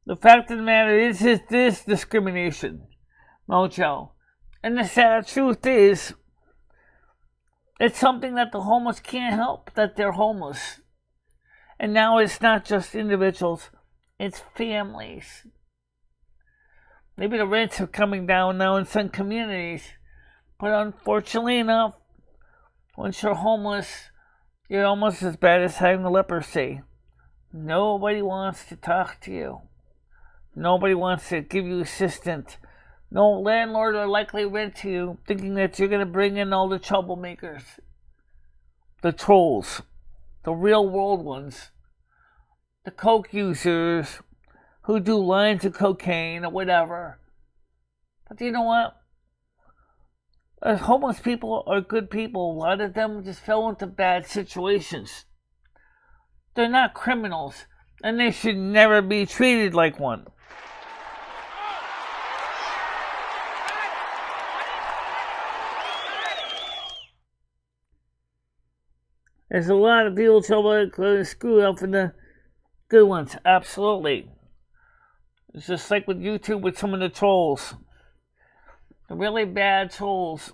The fact of the matter is this discrimination, Mojo. And the sad truth is, it's something that the homeless can't help, that they're homeless. And now it's not just individuals, it's families. Maybe the rents are coming down now in some communities, but unfortunately enough, once you're homeless, you're almost as bad as having leprosy. Nobody wants to talk to you. Nobody wants to give you assistance. No landlord will likely rent to you thinking that you're going to bring in all the troublemakers. The trolls. The real world ones. The coke users who do lines of cocaine or whatever. But you know what? Homeless people are good people. A lot of them just fell into bad situations. They're not criminals, and they should never be treated like one. There's a lot of people trying to screw up for the good ones. Absolutely. It's just like with YouTube with some of the trolls. The really bad trolls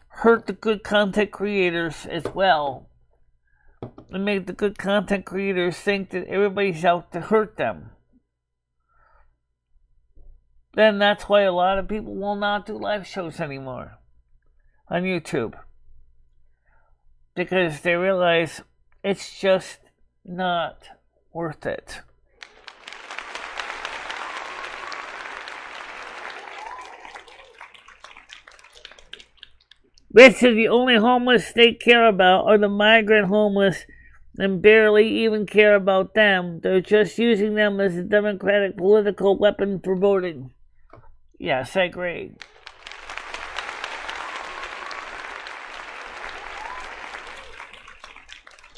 hurt the good content creators as well. And make the good content creators think that everybody's out to hurt them. Then that's why a lot of people will not do live shows anymore on YouTube. Because they realize it's just not worth it. Basically, the only homeless they care about are the migrant homeless and barely even care about them. They're just using them as a democratic political weapon for voting. Yes, I agree.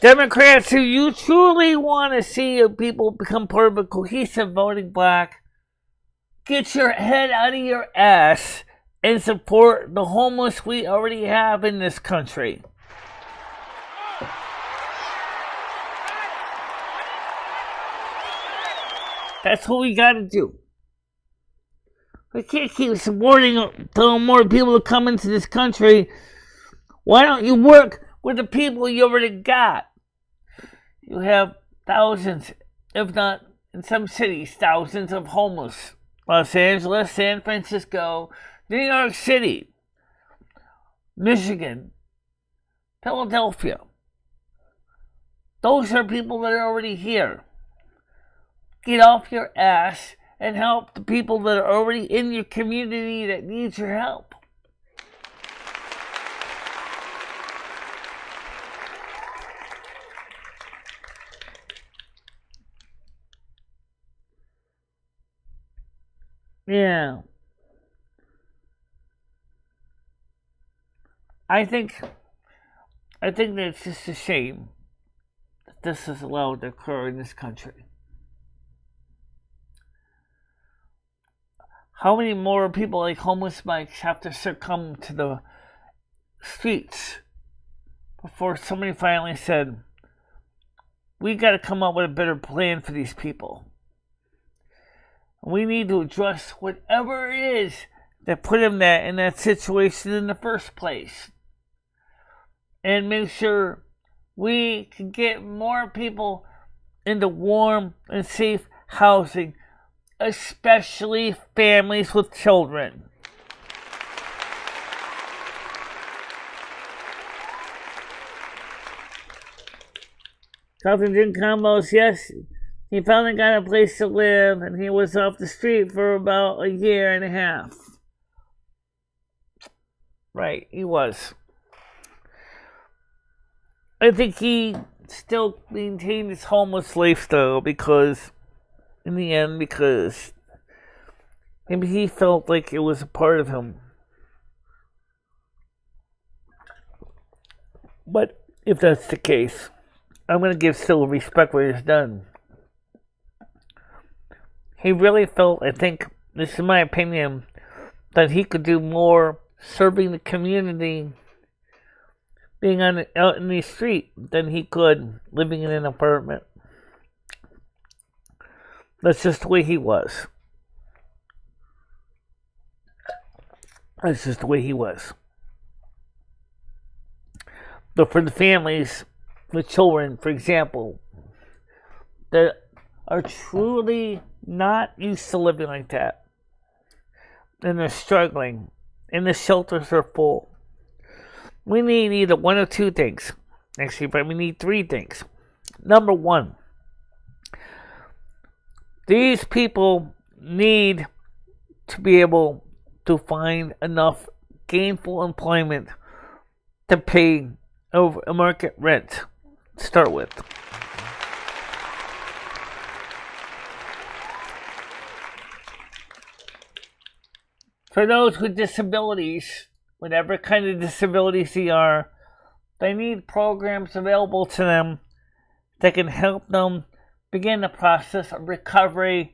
Democrats who you truly want to see people become part of a cohesive voting bloc, get your head out of your ass and support the homeless we already have in this country. That's what we gotta do. We can't keep supporting, telling more people to come into this country. Why don't you work with the people you already got? You have thousands, if not in some cities, thousands of homeless. Los Angeles, San Francisco, New York City, Michigan, Philadelphia. Those are people that are already here. Get off your ass and help the people that are already in your community that needs your help. Yeah. I think that it's just a shame that this is allowed to occur in this country. How many more people like homeless Mike have to succumb to the streets before somebody finally said, we got to come up with a better plan for these people. We need to address whatever it is that put him in that situation in the first place. And make sure we can get more people into warm and safe housing, especially families with children. Captain Jim Combos, yes, he finally got a place to live, and he was off the street for about a year and a half. Right, he was. I think he still maintained his homeless lifestyle because maybe he felt like it was a part of him. But if that's the case, I'm going to give still respect where it's done. He really felt, I think, this is my opinion, that he could do more serving the community being out in the street than he could living in an apartment. That's just the way he was. That's just the way he was. But for the families with children, for example, that are truly not used to living like that, and they're struggling, and the shelters are full, we need either one or two things. Actually, but we need three things. Number one, these people need to be able to find enough gainful employment to pay over a market rent to start with. For those with disabilities, whatever kind of disabilities they are, they need programs available to them that can help them begin the process of recovery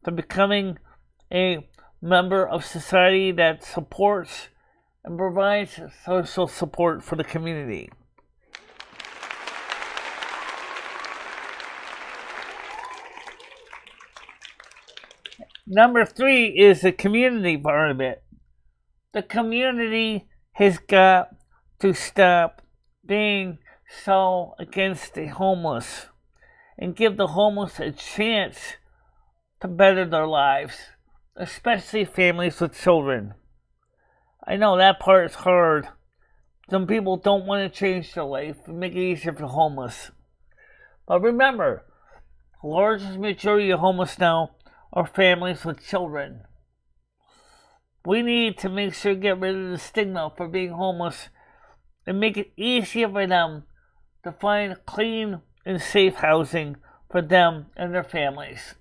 to becoming a member of society that supports and provides social support for the community. Number three is the community part of it. The community has got to stop being so against the homeless and give the homeless a chance to better their lives, especially families with children. I know that part is hard. Some people don't want to change their life and make it easier for the homeless. But remember, the largest majority of homeless now are families with children. We need to make sure to get rid of the stigma for being homeless and make it easier for them to find clean and safe housing for them and their families.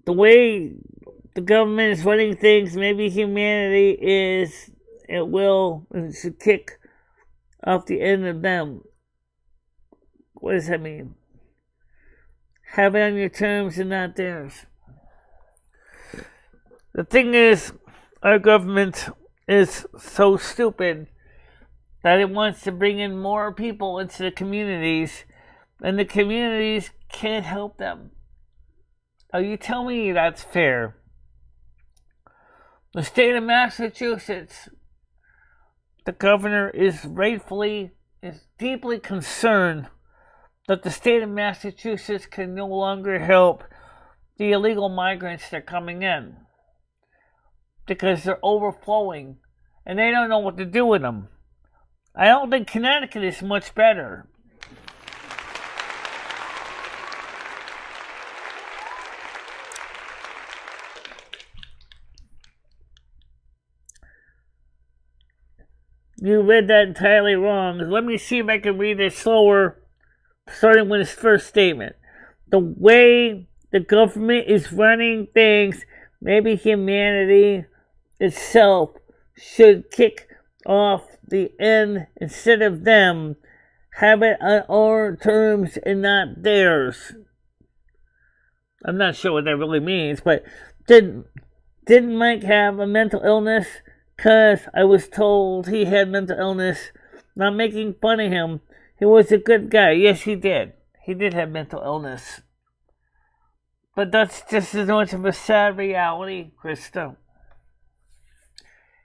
The way the government is running things, maybe humanity should kick off the end of them. What does that mean? Have it on your terms and not theirs. The thing is, our government is so stupid that it wants to bring in more people into the communities, and the communities can't help them. Are you telling me that's fair? The state of Massachusetts, the governor is deeply concerned that the state of Massachusetts can no longer help the illegal migrants that are coming in because they're overflowing and they don't know what to do with them. I don't think Connecticut is much better. You read that entirely wrong. Let me see if I can read it slower, starting with his first statement. The way the government is running things, maybe humanity itself should kick off the end instead of them. Have it on our terms and not theirs. I'm not sure what that really means, but didn't Mike have a mental illness? 'Cause I was told he had mental illness. Not making fun of him. He was a good guy. Yes, he did. He did have mental illness. But that's just as much of a sad reality, Krista.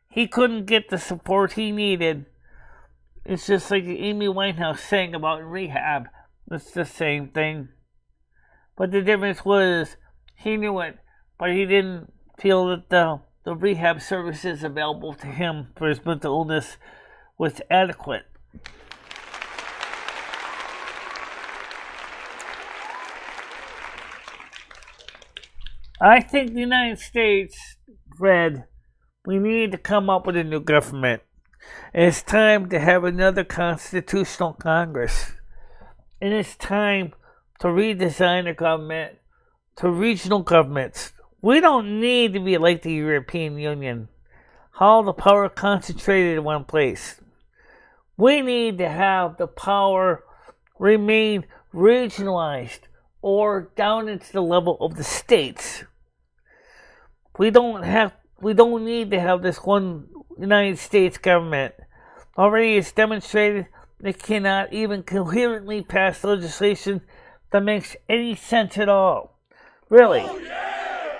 He couldn't get the support he needed. It's just like Amy Winehouse sang about in rehab. It's the same thing. But the difference was he knew it, but he didn't feel that the rehab services available to him for his mental illness was adequate. I think the United States, Fred, we need to come up with a new government. It's time to have another constitutional Congress. And it's time to redesign the government to regional governments. We don't need to be like the European Union, all the power concentrated in one place. We need to have the power remain regionalized or down into the level of the states. We don't need to have this one United States government. Already it's demonstrated it cannot even coherently pass legislation that makes any sense at all. Really. Oh, yeah!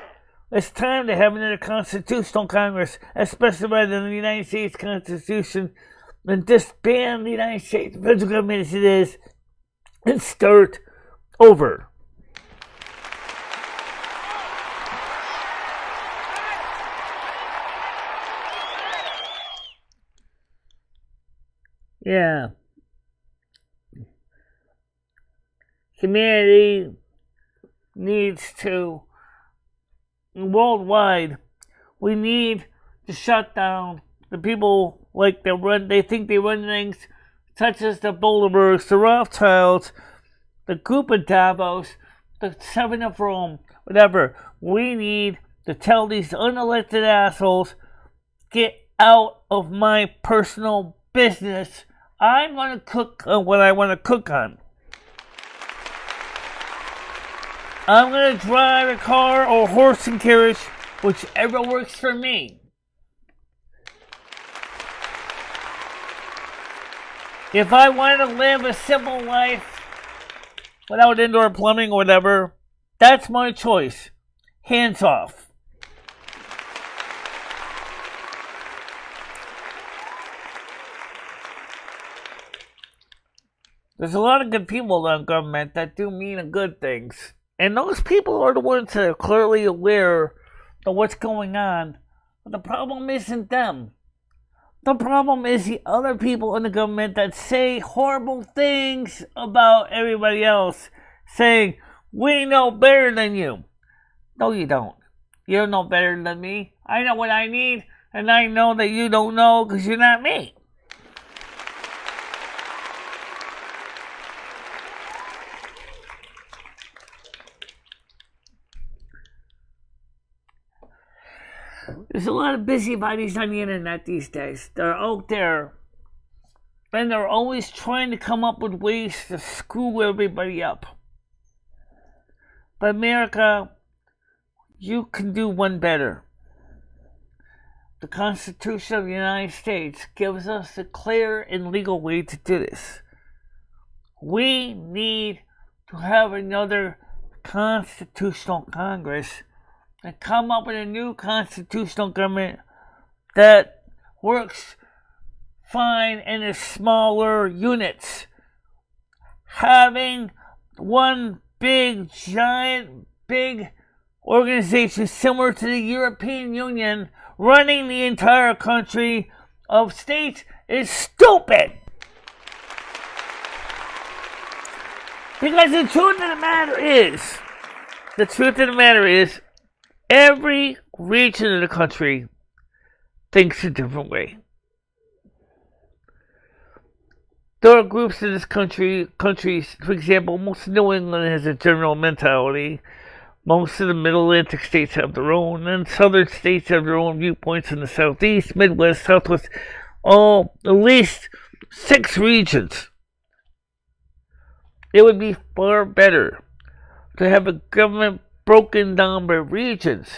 It's time to have another constitutional Congress, especially rather than the United States Constitution, and disband the United States federal government as it is and start over. Yeah. Humanity needs to, worldwide, we need to shut down the people like they think they run things, such as the Bilderbergs, the Rothschilds, the group of Davos, the Seven of Rome, whatever. We need to tell these unelected assholes, get out of my personal business. I'm going to cook on what I want to cook on. I'm going to drive a car or horse and carriage, whichever works for me. If I want to live a simple life without indoor plumbing or whatever, that's my choice. Hands off. There's a lot of good people in government that do mean good things. And those people are the ones that are clearly aware of what's going on. But the problem isn't them. The problem is the other people in the government that say horrible things about everybody else. Saying, we know better than you. No, you don't. You don't know better than me. I know what I need, and I know that you don't know because you're not me. There's a lot of busybodies on the internet these days. They're out there, and they're always trying to come up with ways to screw everybody up. But America, you can do one better. The Constitution of the United States gives us a clear and legal way to do this. We need to have another constitutional Congress and come up with a new constitutional government that works fine in its smaller units. Having one big, giant, big organization similar to the European Union running the entire country of states is stupid. Because the truth of the matter is, every region of the country thinks a different way. There are groups in this countries, for example, most of New England has a general mentality. Most of the Middle Atlantic states have their own, and Southern states have their own viewpoints in the Southeast, Midwest, Southwest, all at least 6 regions. It would be far better to have a government broken down by regions,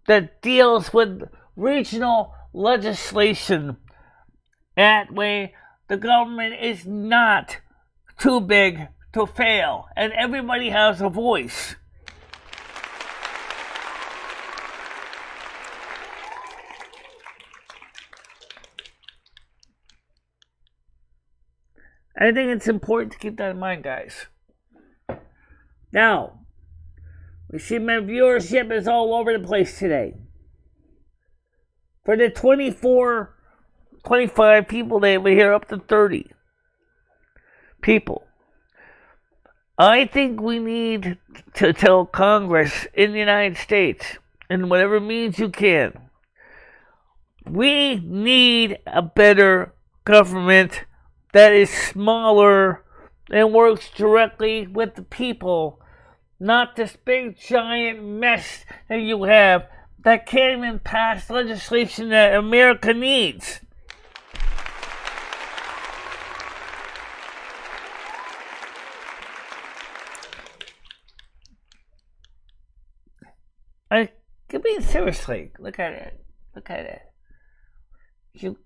that deals with regional legislation. That way, the government is not too big to fail, and everybody has a voice. I think it's important to keep that in mind, guys. Now, we see my viewership is all over the place today. For the 24, 25 people that we hear, up to 30 people. I think we need to tell Congress in the United States, in whatever means you can, we need a better government that is smaller and works directly with the people, not this big giant mess that you have that can't even pass legislation that America needs. I mean, seriously, look at it. Look at it.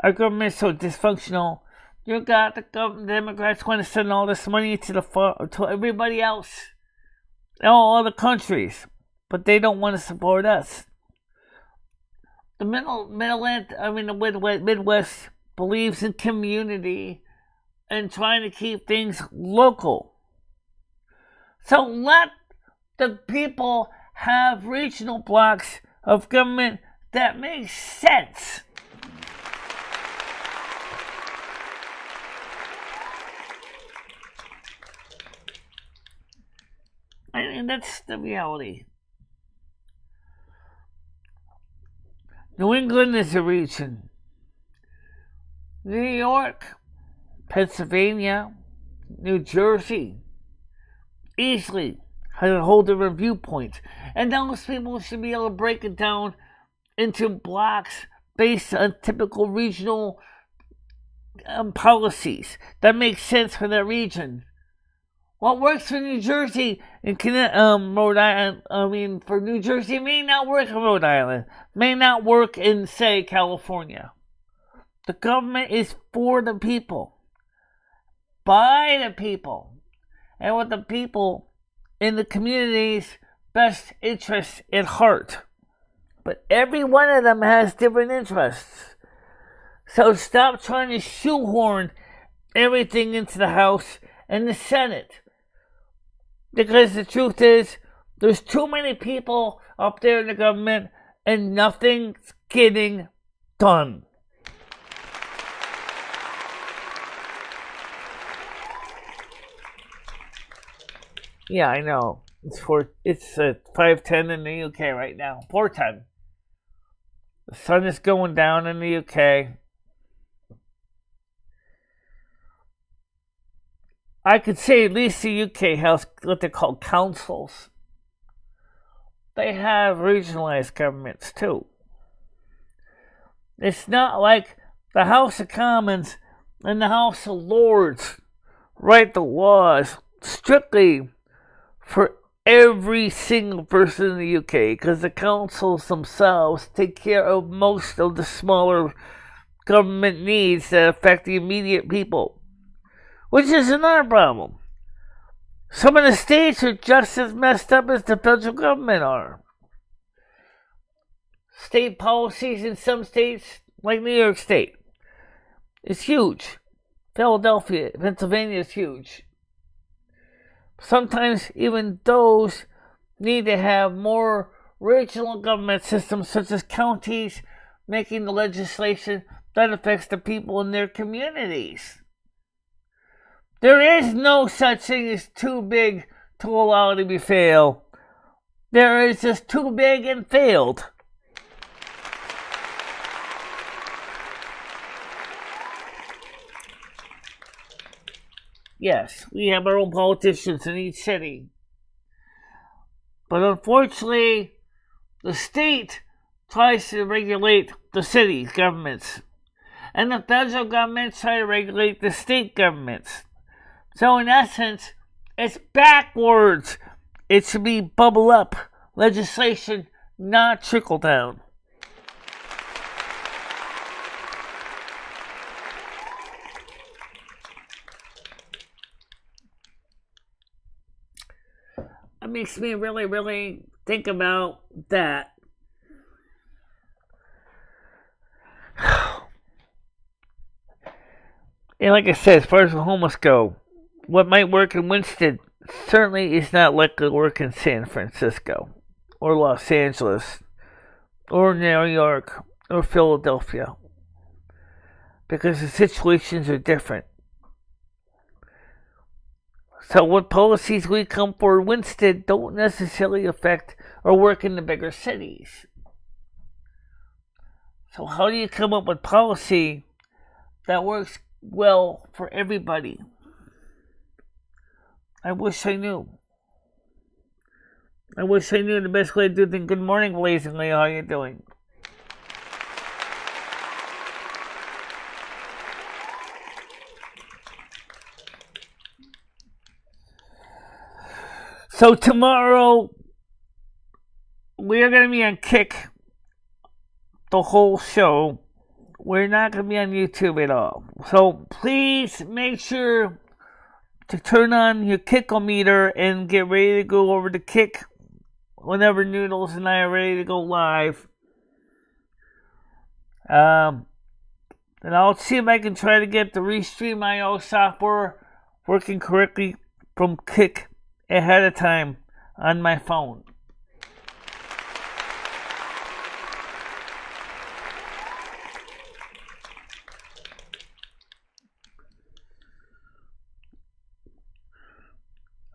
Our government is so dysfunctional. You got the Democrats want to send all this money to everybody else, all other countries, but they don't want to support us. The Midwest believes in community and trying to keep things local. So let the people have regional blocks of government that make sense. I mean, that's the reality. New England is a region. New York, Pennsylvania, New Jersey, easily has a whole different viewpoint. And those people should be able to break it down into blocks based on typical regional policies that make sense for that region. What works for New Jersey and Rhode Island, for New Jersey may not work in Rhode Island, may not work in, say, California. The government is for the people, by the people, and with the people in the community's best interests at heart. But every one of them has different interests. So stop trying to shoehorn everything into the House and the Senate. Because the truth is, there's too many people up there in the government and nothing's getting done. Yeah, I know. It's 5:10 in the UK right now. 4:10. The sun is going down in the UK. I could say at least the UK has what they call councils. They have regionalized governments too. It's not like the House of Commons and the House of Lords write the laws strictly for every single person in the UK, because the councils themselves take care of most of the smaller government needs that affect the immediate people. Which is another problem. Some of the states are just as messed up as the federal government are. State policies in some states, like New York State, is huge. Philadelphia, Pennsylvania is huge. Sometimes even those need to have more regional government systems, such as counties making the legislation that affects the people in their communities. There is no such thing as too big to allow to be failed. There is just too big and failed. Yes, we have our own politicians in each city. But unfortunately, the state tries to regulate the city governments. And the federal governments try to regulate the state governments. So in essence, it's backwards It should be bubble up legislation, not trickle down. It makes me really, really think about that. And like I said, as far as the homeless go, what might work in Winston certainly is not likely to work in San Francisco, or Los Angeles, or New York, or Philadelphia, because the situations are different. So what policies we come for in Winston don't necessarily affect or work in the bigger cities. So how do you come up with policy that works well for everybody? I wish I knew. I wish I knew the best way to do things. Good morning, blazingly. How are you doing? So tomorrow, we are going to be on Kick the whole show. We're not going to be on YouTube at all. So please make sure to turn on your Kick-O-meter and get ready to go over to Kick whenever Noodles and I are ready to go live. And I'll see if I can try to get the Restream.io software working correctly from Kick ahead of time on my phone.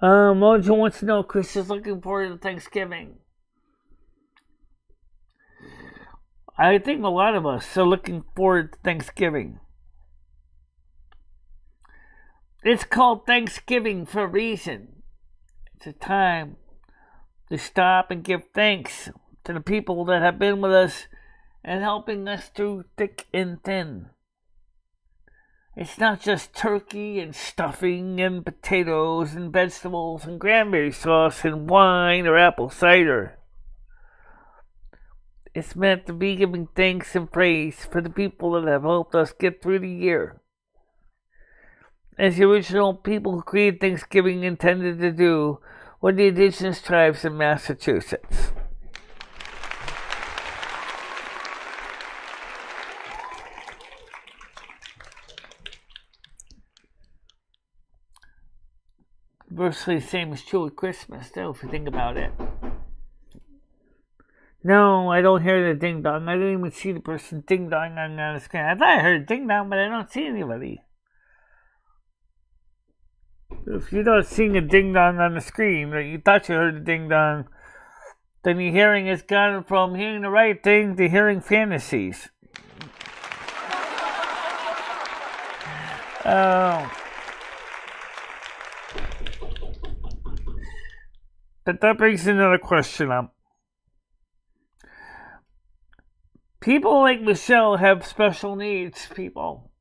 Mojo wants to know, Chris is looking forward to Thanksgiving. I think a lot of us are looking forward to Thanksgiving. It's called Thanksgiving for a reason. It's a time to stop and give thanks to the people that have been with us and helping us through thick and thin. It's not just turkey and stuffing and potatoes and vegetables and cranberry sauce and wine or apple cider. It's meant to be giving thanks and praise for the people that have helped us get through the year. As the original people who created Thanksgiving intended to do with the indigenous tribes in Massachusetts. Virtually the same is true with Christmas, though, if you think about it. No, I don't hear the ding dong. I don't even see the person ding dong on the screen. I thought I heard ding dong, but I don't see anybody. If you're not seeing a ding dong on the screen, or you thought you heard a ding dong, then your hearing has gone from hearing the right thing to hearing fantasies. But that brings another question up. People like Michelle have special needs, people.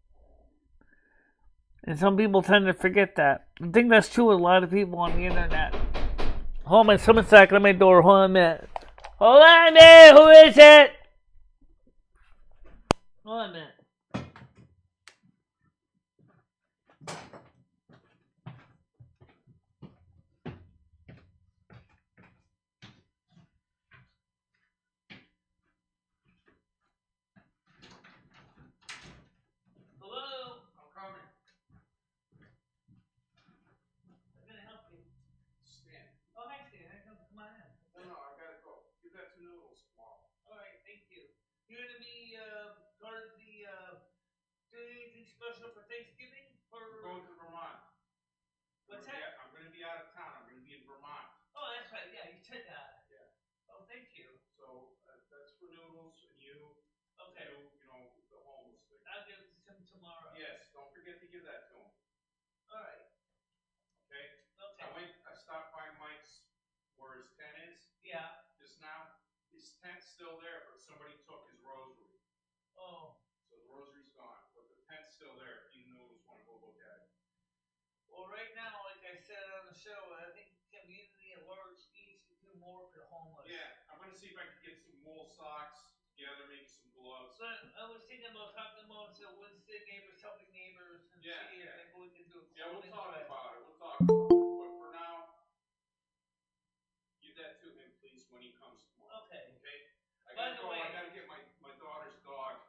And some people tend to forget that. I think that's true with a lot of people on the internet. Hold on, someone's knocking on my door. Hold on a minute. Hold on a minute. Who is it? Hold on a minute. Hello? I'm coming. I'm going to help you. Stan. Oh, hi, Stan. Come on in. No, I gotta go. Give that to Noodles tomorrow. All right, thank you. You're going to be part of the doing anything special for Thanksgiving? I'm going to Vermont. What's that? I'm gonna be out of town. I'm gonna be in Vermont. Oh, that's right. Yeah, you said that. Yeah. Oh, thank you. So that's for Noodles and you. Okay. You know, the homeless thing. I'll give it to him tomorrow. Yes. Don't forget to give that to him. All right. Okay. Okay. I stopped by Mike's where his tent is. Yeah. Just now. His tent's still there, but somebody took his rosary. Oh. So the rosary's gone, but the tent's still there. If you Noodles want to go look at it. Well, right now, like I said on the show, I think community at large see if I can get some wool socks together, maybe some gloves. But I was thinking about talking about Wednesday neighbors helping neighbors and see if maybe we can do. Yeah, we'll talk about it. We'll talk about it. But for now, give that to him, please, when he comes tomorrow. Okay. Okay. By the way, I gotta get my daughter's dog.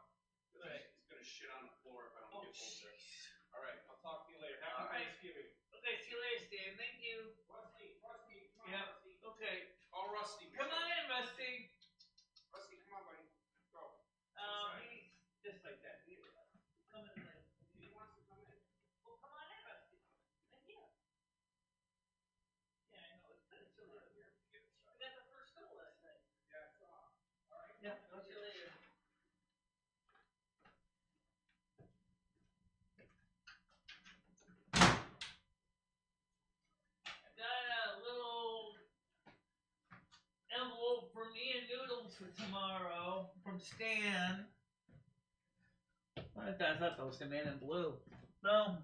Right. He's gonna shit on the floor if I don't get home there. Jeez. All right, I'll talk to you later. All Happy right. Thanksgiving. Okay, see you later, Stan. Thank you. Rusty, come on, Yeah. Rusty. Okay. Oh, Rusty. Come on in, Rusty. Rusty, come on, buddy. Go. He's just like that. Come in. He wants to come in. Well, come on in, Rusty. Thank you. Yeah, I know. It's kind of chilly out here. We got the first snow last night. Yeah, I saw. All right. Yeah, I'll see you later. Got a little envelope for me and Noodles for tomorrow from Stan. I thought that was the man in blue. No,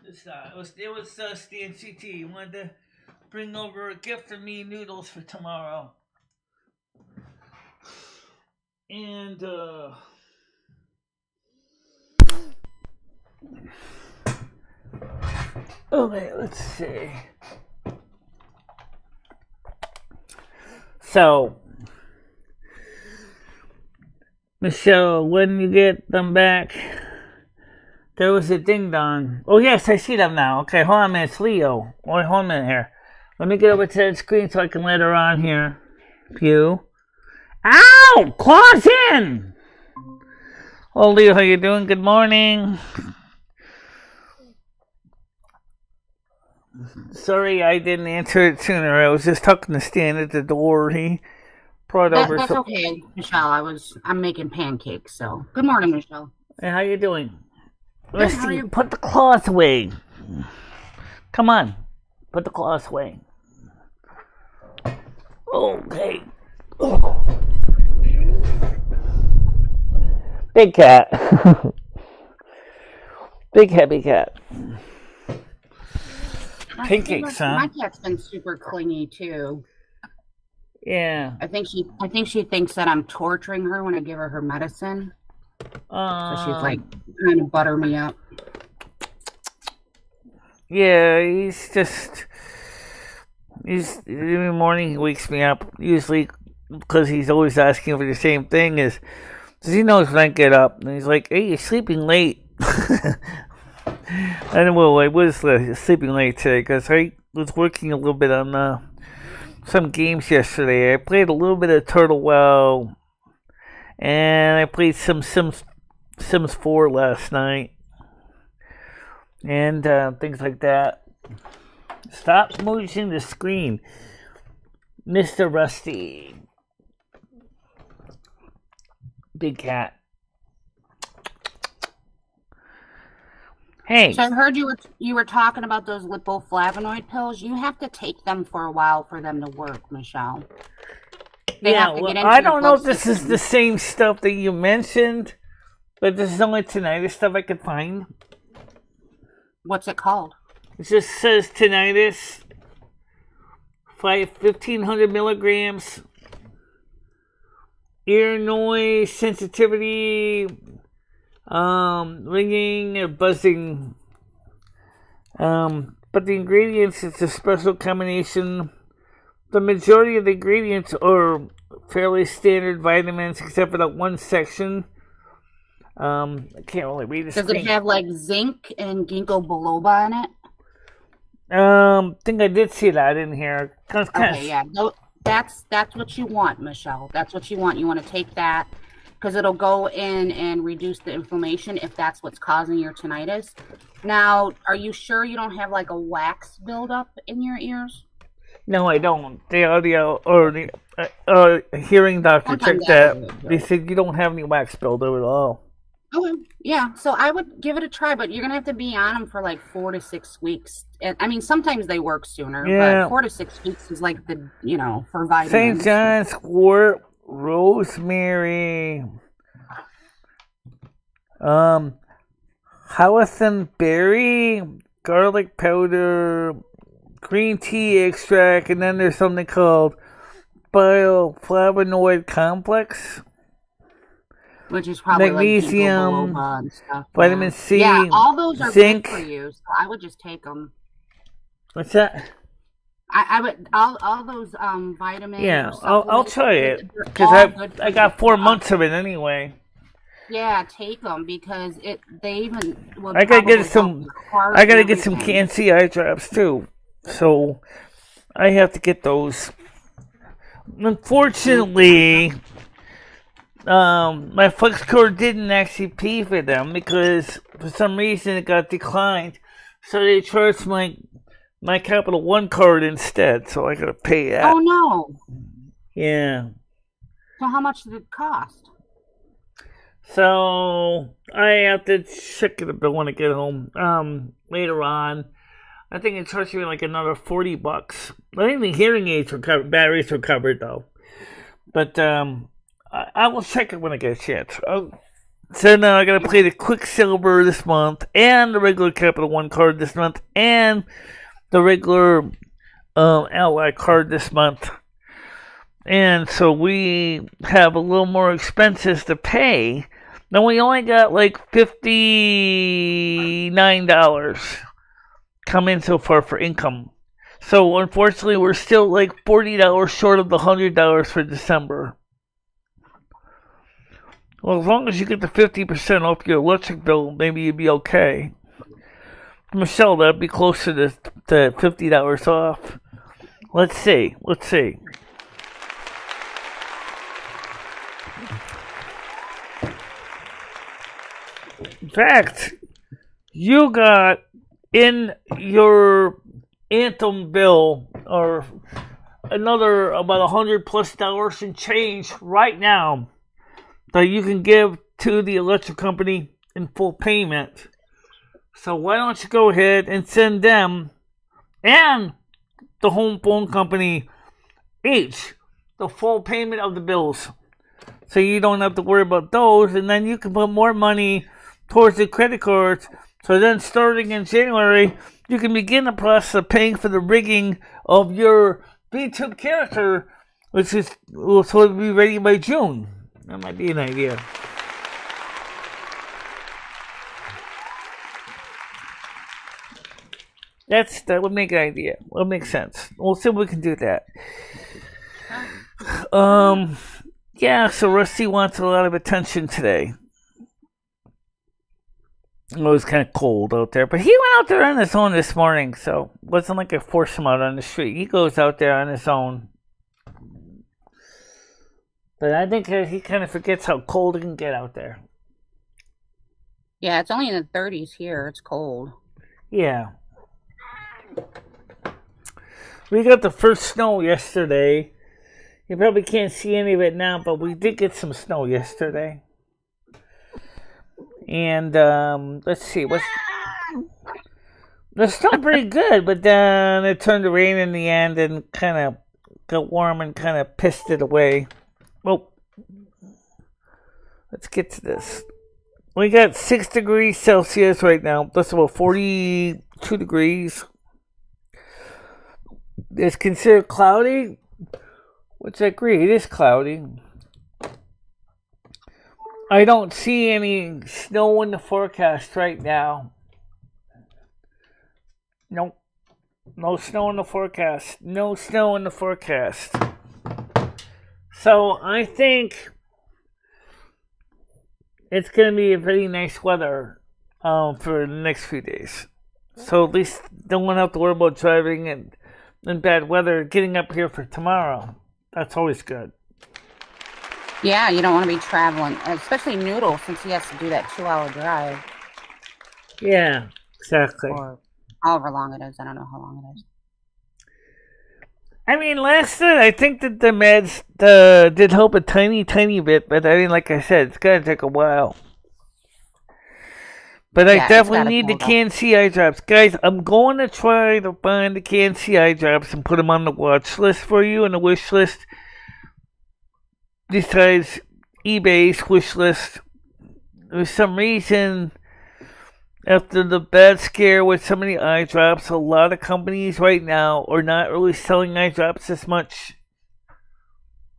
it's not. It was Stan CT. He wanted to bring over a gift for me and Noodles for tomorrow. And okay, let's see. So, Michelle, when you get them back, there was a ding dong. Oh, yes, I see them now. Okay, hold on a minute. It's Leo. Hold on a minute here. Let me get over to the screen so I can let her on here. Pew. Ow! Claws in! Oh, Leo, how you doing? Good morning. Sorry I didn't answer it sooner. I was just talking to Stan at the door. He brought over That's some... okay, Michelle. I'm making pancakes, so good morning, Michelle. Hey, how you doing? Good, Let's how are see. you? Put the claws away. Come on. Put the claws away. Okay. Oh. Big cat. Big happy cat. Pancakes, huh? My cat's been super clingy too. Yeah. I think she thinks that I'm torturing her when I give her medicine. So she's like trying to butter me up. Yeah, every morning he wakes me up, usually because he's always asking for the same thing, because he knows when I get up, and he's like, hey, you're sleeping late. And well, I was sleeping late today, because I was working a little bit on some games yesterday. I played a little bit of Turtle Well, and I played some Sims 4 last night, and things like that. Stop moving the screen, Mr. Rusty. Big cat. Hey. So I heard you were talking about those lipoflavonoid pills. You have to take them for a while for them to work, Michelle. Yeah, well, I don't know if this is the same stuff that you mentioned, but this is only tinnitus stuff I could find. What's it called? It just says tinnitus, 1,500 milligrams, ear noise, sensitivity, ringing or buzzing. But the ingredients, it's a special combination. The majority of the ingredients are fairly standard vitamins, except for that one section. I can't really read the screen. Does it have like zinc and ginkgo biloba in it? I think I did see that in here. Okay, yeah. No, that's what you want, Michelle. That's what you want. You want to take that because it'll go in and reduce the inflammation if that's what's causing your tinnitus. Now, are you sure you don't have like a wax buildup in your ears? No, I don't. The audio or the hearing doctor checked that. They said you don't have any wax buildup at all. Okay. Yeah, so I would give it a try, but you're going to have to be on them for like 4 to 6 weeks. I mean, sometimes they work sooner, but 4 to 6 weeks is like the, for vitamins. St. John's wort, rosemary, hyacinth berry, garlic powder, green tea extract, and then there's something called bioflavonoid complex, which is probably magnesium, like biloba and stuff. vitamin C, yeah, all those are zinc. good for you. So I would just take them. What's that? I would all those vitamins. Yeah, I'll try it because I got 4 months of it anyway. Yeah, take them because they even. I gotta get some. I gotta get some Can-C eye drops too, so I have to get those. Unfortunately, my flex card didn't actually pay for them because for some reason it got declined, so they charged my Capital One card instead. So I gotta pay that. Oh no! Yeah. So how much did it cost? So I have to check the bill when I get home. Later on, I think it charged me like another $40. I think the hearing aids were covered, batteries were covered though. But I will check it when I get a chance. So now I gotta play the Quicksilver this month, and the regular Capital One card this month, and the regular Ally card this month. And so we have a little more expenses to pay. Now we only got like $59 coming so far for income. So unfortunately we're still like $40 short of the $100 for December. Well, as long as you get the 50% off your electric bill, maybe you'd be okay. Michelle, that'd be closer to $50 off. Let's see. In fact, you got in your Anthem bill or another about $100+ and change right now that you can give to the electric company in full payment. So why don't you go ahead and send them and the home phone company each the full payment of the bills, so you don't have to worry about those, and then you can put more money towards the credit cards. So then starting in January, you can begin the process of paying for the rigging of your VTube character, which will sort of be ready by June. That might be an idea. That would make an idea. That would make sense. We'll see if we can do that. Yeah, so Rusty wants a lot of attention today. It was kind of cold out there, but he went out there on his own this morning, so it wasn't like I forced him out on the street. He goes out there on his own. But I think he kind of forgets how cold it can get out there. Yeah, it's only in the 30s here. It's cold. Yeah. We got the first snow yesterday. You probably can't see any of it now, but we did get some snow yesterday. And let's see, the snow pretty good, but then it turned to rain in the end and kind of got warm and kind of pissed it away. Well, let's get to this. We got 6 degrees Celsius right now. That's about 42 degrees. It's considered cloudy, which I agree, it is cloudy. I don't see any snow in the forecast right now. Nope. No snow in the forecast. No snow in the forecast. So I think it's going to be a very nice weather for the next few days. So at least don't have to worry about driving in bad weather getting up here for tomorrow. That's always good. Yeah, you don't want to be traveling, especially Noodle, since he has to do that 2-hour drive. Yeah, exactly. Or however long it is. I don't know how long it is. I mean, last night, I think that the meds did help a tiny bit, but I mean, like I said, it's going to take a while. But yeah, I definitely need the Can-C eye drops. Guys, I'm going to try to find the Can-C eye drops and put them on the watch list for you and the wish list. Besides eBay's wish list, for some reason, after the bad scare with so many eye drops, a lot of companies right now are not really selling eye drops as much.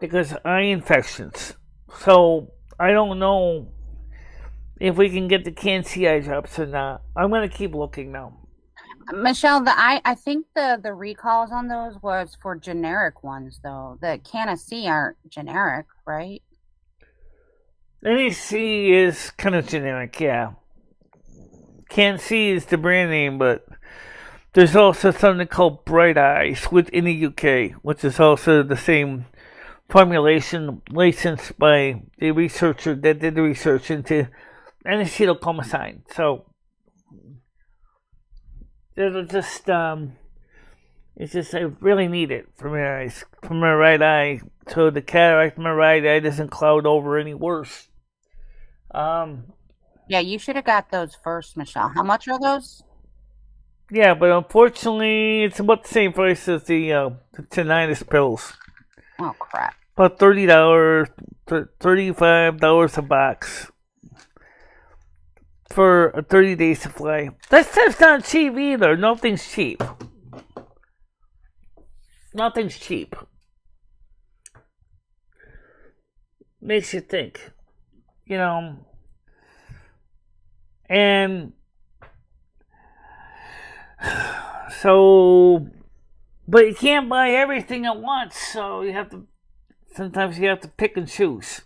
because of eye infections. So I don't know if we can get the canned sea eye drops or not. I'm going to keep looking now. Michelle, I think the recalls on those was for generic ones, though. The NASQ aren't generic, right? NASQ is kind of generic, yeah. NASQ is the brand name, but there's also something called Bright Eyes in the UK, which is also the same formulation licensed by the researcher that did the research into N-acetylcomicine. So it's just I really need it for my eyes, for my right eye, so the cataract in my right eye doesn't cloud over any worse. Yeah, you should have got those first, Michelle. How much are those? Yeah, but unfortunately, it's about the same price as the tinnitus pills. Oh crap! About $30, $35 a box for a 30-day supply. That's not cheap either. Nothing's cheap. Nothing's cheap. Makes you think, you know. And so, but you can't buy everything at once, so sometimes you have to pick and choose.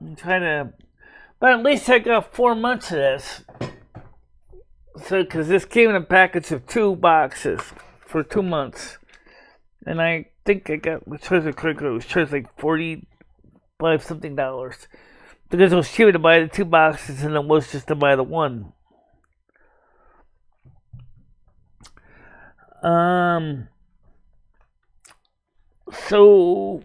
And try to, but at least I got 4 months of this. So, because this came in a package of 2 boxes for 2 months. And I think I got, it was charged like $45 something. Because it was cheaper to buy the 2 boxes than it was just to buy the 1. So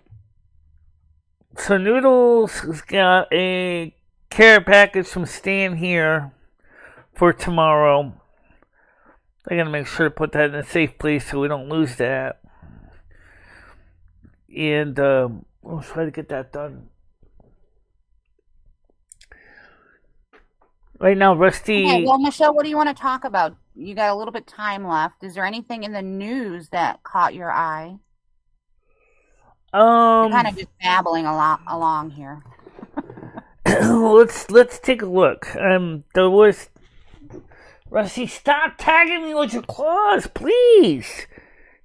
Noodles has got a care package from Stan here for tomorrow. I gotta make sure to put that in a safe place so we don't lose that. And we'll try to get that done. Right now, Rusty. Okay, well, Michelle, what do you want to talk about? You got a little bit of time left. Is there anything in the news that caught your eye? You're kind of just babbling along here. let's take a look. There was Rusty. Stop tagging me with your claws, please.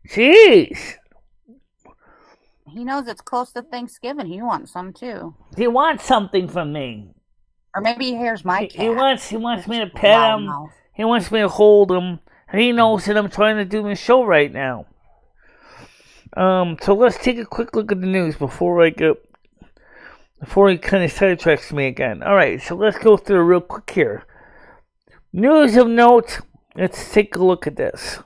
Jeez. He knows it's close to Thanksgiving. He wants some too. He wants something from me. Or maybe he hears my cat. He wants me to pet him. He wants me to hold him. And he knows that I'm trying to do my show right now. So let's take a quick look at the news before he kind of sidetracks me again. Alright, so let's go through real quick here. News of note. Let's take a look at this.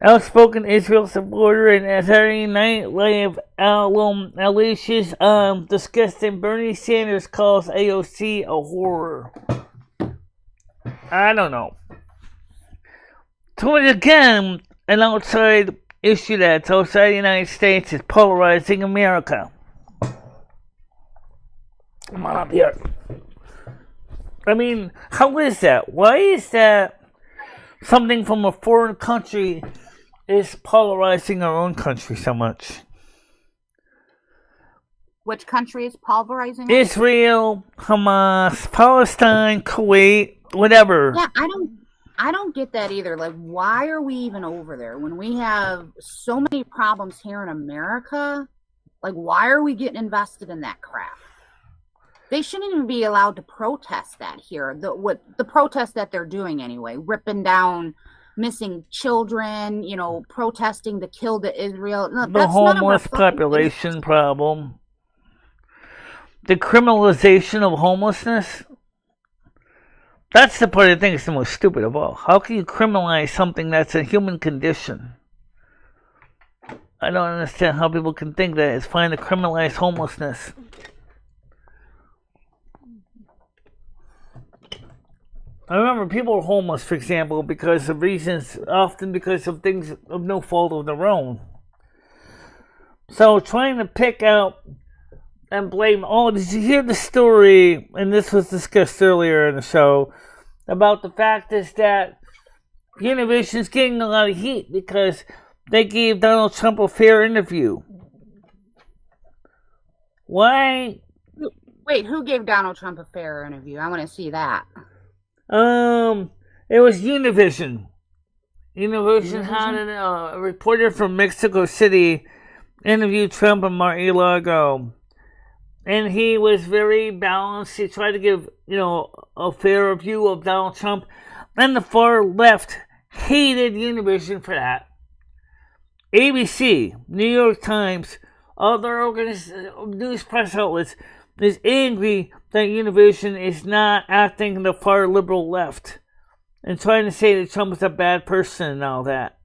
Outspoken Israel supporter and Saturday Night Live alum Alicia's disgusting Bernie Sanders calls AOC a horror. I don't know. So again, an outside issue that's outside the United States is polarizing America. Come on up here. I mean, how is that? Why is that something from a foreign country is polarizing our own country so much? Which country is pulverizing? Israel, Hamas, Palestine, Kuwait, whatever. Yeah, I don't get that either. Like, why are we even over there when we have so many problems here in America? Like, why are we getting invested in that crap? They shouldn't even be allowed to protest that here. The protest that they're doing anyway, ripping down missing children, protesting the kill to Israel. No, the homeless population problem. The criminalization of homelessness. That's the part I think is the most stupid of all. How can you criminalize something that's a human condition? I don't understand how people can think that it's fine to criminalize homelessness. I remember people were homeless, for example, because of reasons, often because of things of no fault of their own. So trying to pick out and blame, did you hear the story, and this was discussed earlier in the show, about the fact is that Univision's getting a lot of heat because they gave Donald Trump a fair interview. Why? Wait, who gave Donald Trump a fair interview? I want to see that. It was Univision. Univision had a reporter from Mexico City interview Trump and Mar-a-Lago. And he was very balanced. He tried to give, a fair view of Donald Trump. And the far left hated Univision for that. ABC, New York Times, other news press outlets is angry that Univision is not acting the far liberal left and trying to say that Trump is a bad person and all that.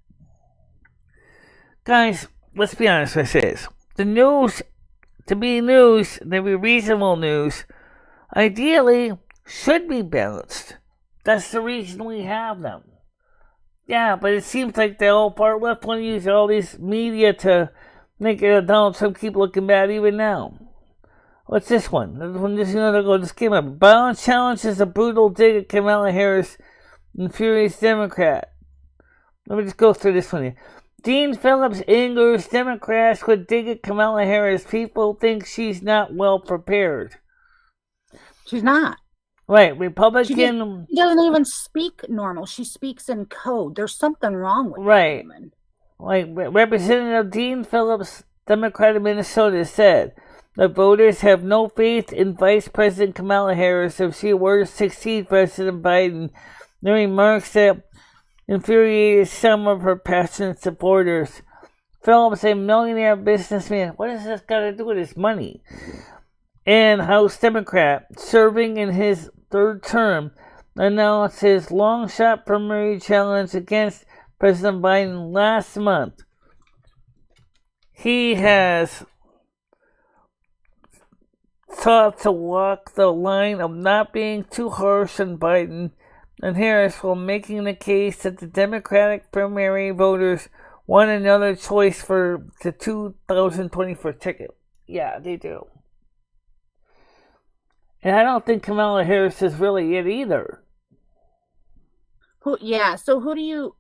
Guys, let's be honest with this. The news, to be reasonable news, ideally should be balanced. That's the reason we have them. Yeah, but it seems like the all far left want to use all these media to make Donald Trump keep looking bad even now. What's this one? This came up. Biden challenges a brutal dig at Kamala Harris and furious Democrat. Let me just go through this one here. Dean Phillips angers Democrats with dig at Kamala Harris. People think she's not well prepared. She's not. Right, Republican. She doesn't even speak normal. She speaks in code. There's something wrong with that woman. Like Representative Dean Phillips, Democrat of Minnesota, said that voters have no faith in Vice President Kamala Harris if she were to succeed President Biden. The remarks that infuriated some of her passionate supporters. Phillips, a millionaire businessman, what does this got to do with his money? And House Democrat, serving in his third term, announced his long-shot primary challenge against President Biden last month. He has sought to walk the line of not being too harsh on Biden and Harris while making the case that the Democratic primary voters want another choice for the 2024 ticket. Yeah, they do. And I don't think Kamala Harris is really it either. So who do you...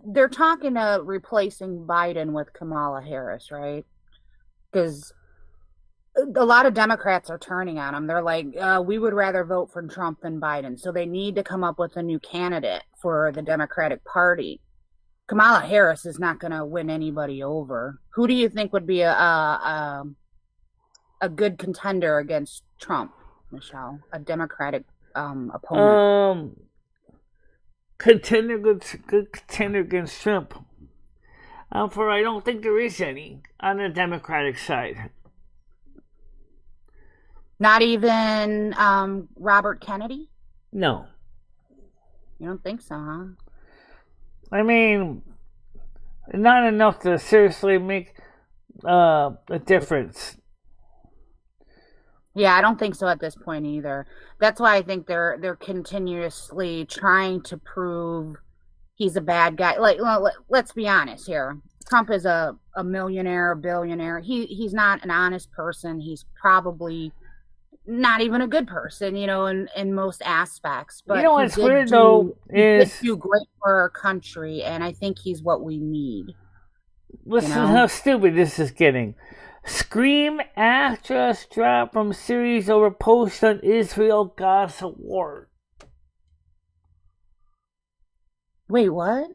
They're talking to replacing Biden with Kamala Harris, right? Because a lot of Democrats are turning on him. They're like, we would rather vote for Trump than Biden. So they need to come up with a new candidate for the Democratic Party. Kamala Harris is not going to win anybody over. Who do you think would be a good contender against Trump, Michelle? A Democratic opponent? Good contender against Trump. I don't think there is any on the Democratic side. Not even Robert Kennedy? No. You don't think so, huh? I mean, not enough to seriously make a difference. Yeah, I don't think so at this point either. That's why I think they're continuously trying to prove he's a bad guy. Like, let's be honest here. Trump is a millionaire, a billionaire. He's not an honest person. He's probably not even a good person, in most aspects. But what's weird though is he did do great for our country, and I think he's what we need. Listen how stupid this is getting. Scream actress dropped from series over post on Israel-Gaza war. Wait, what?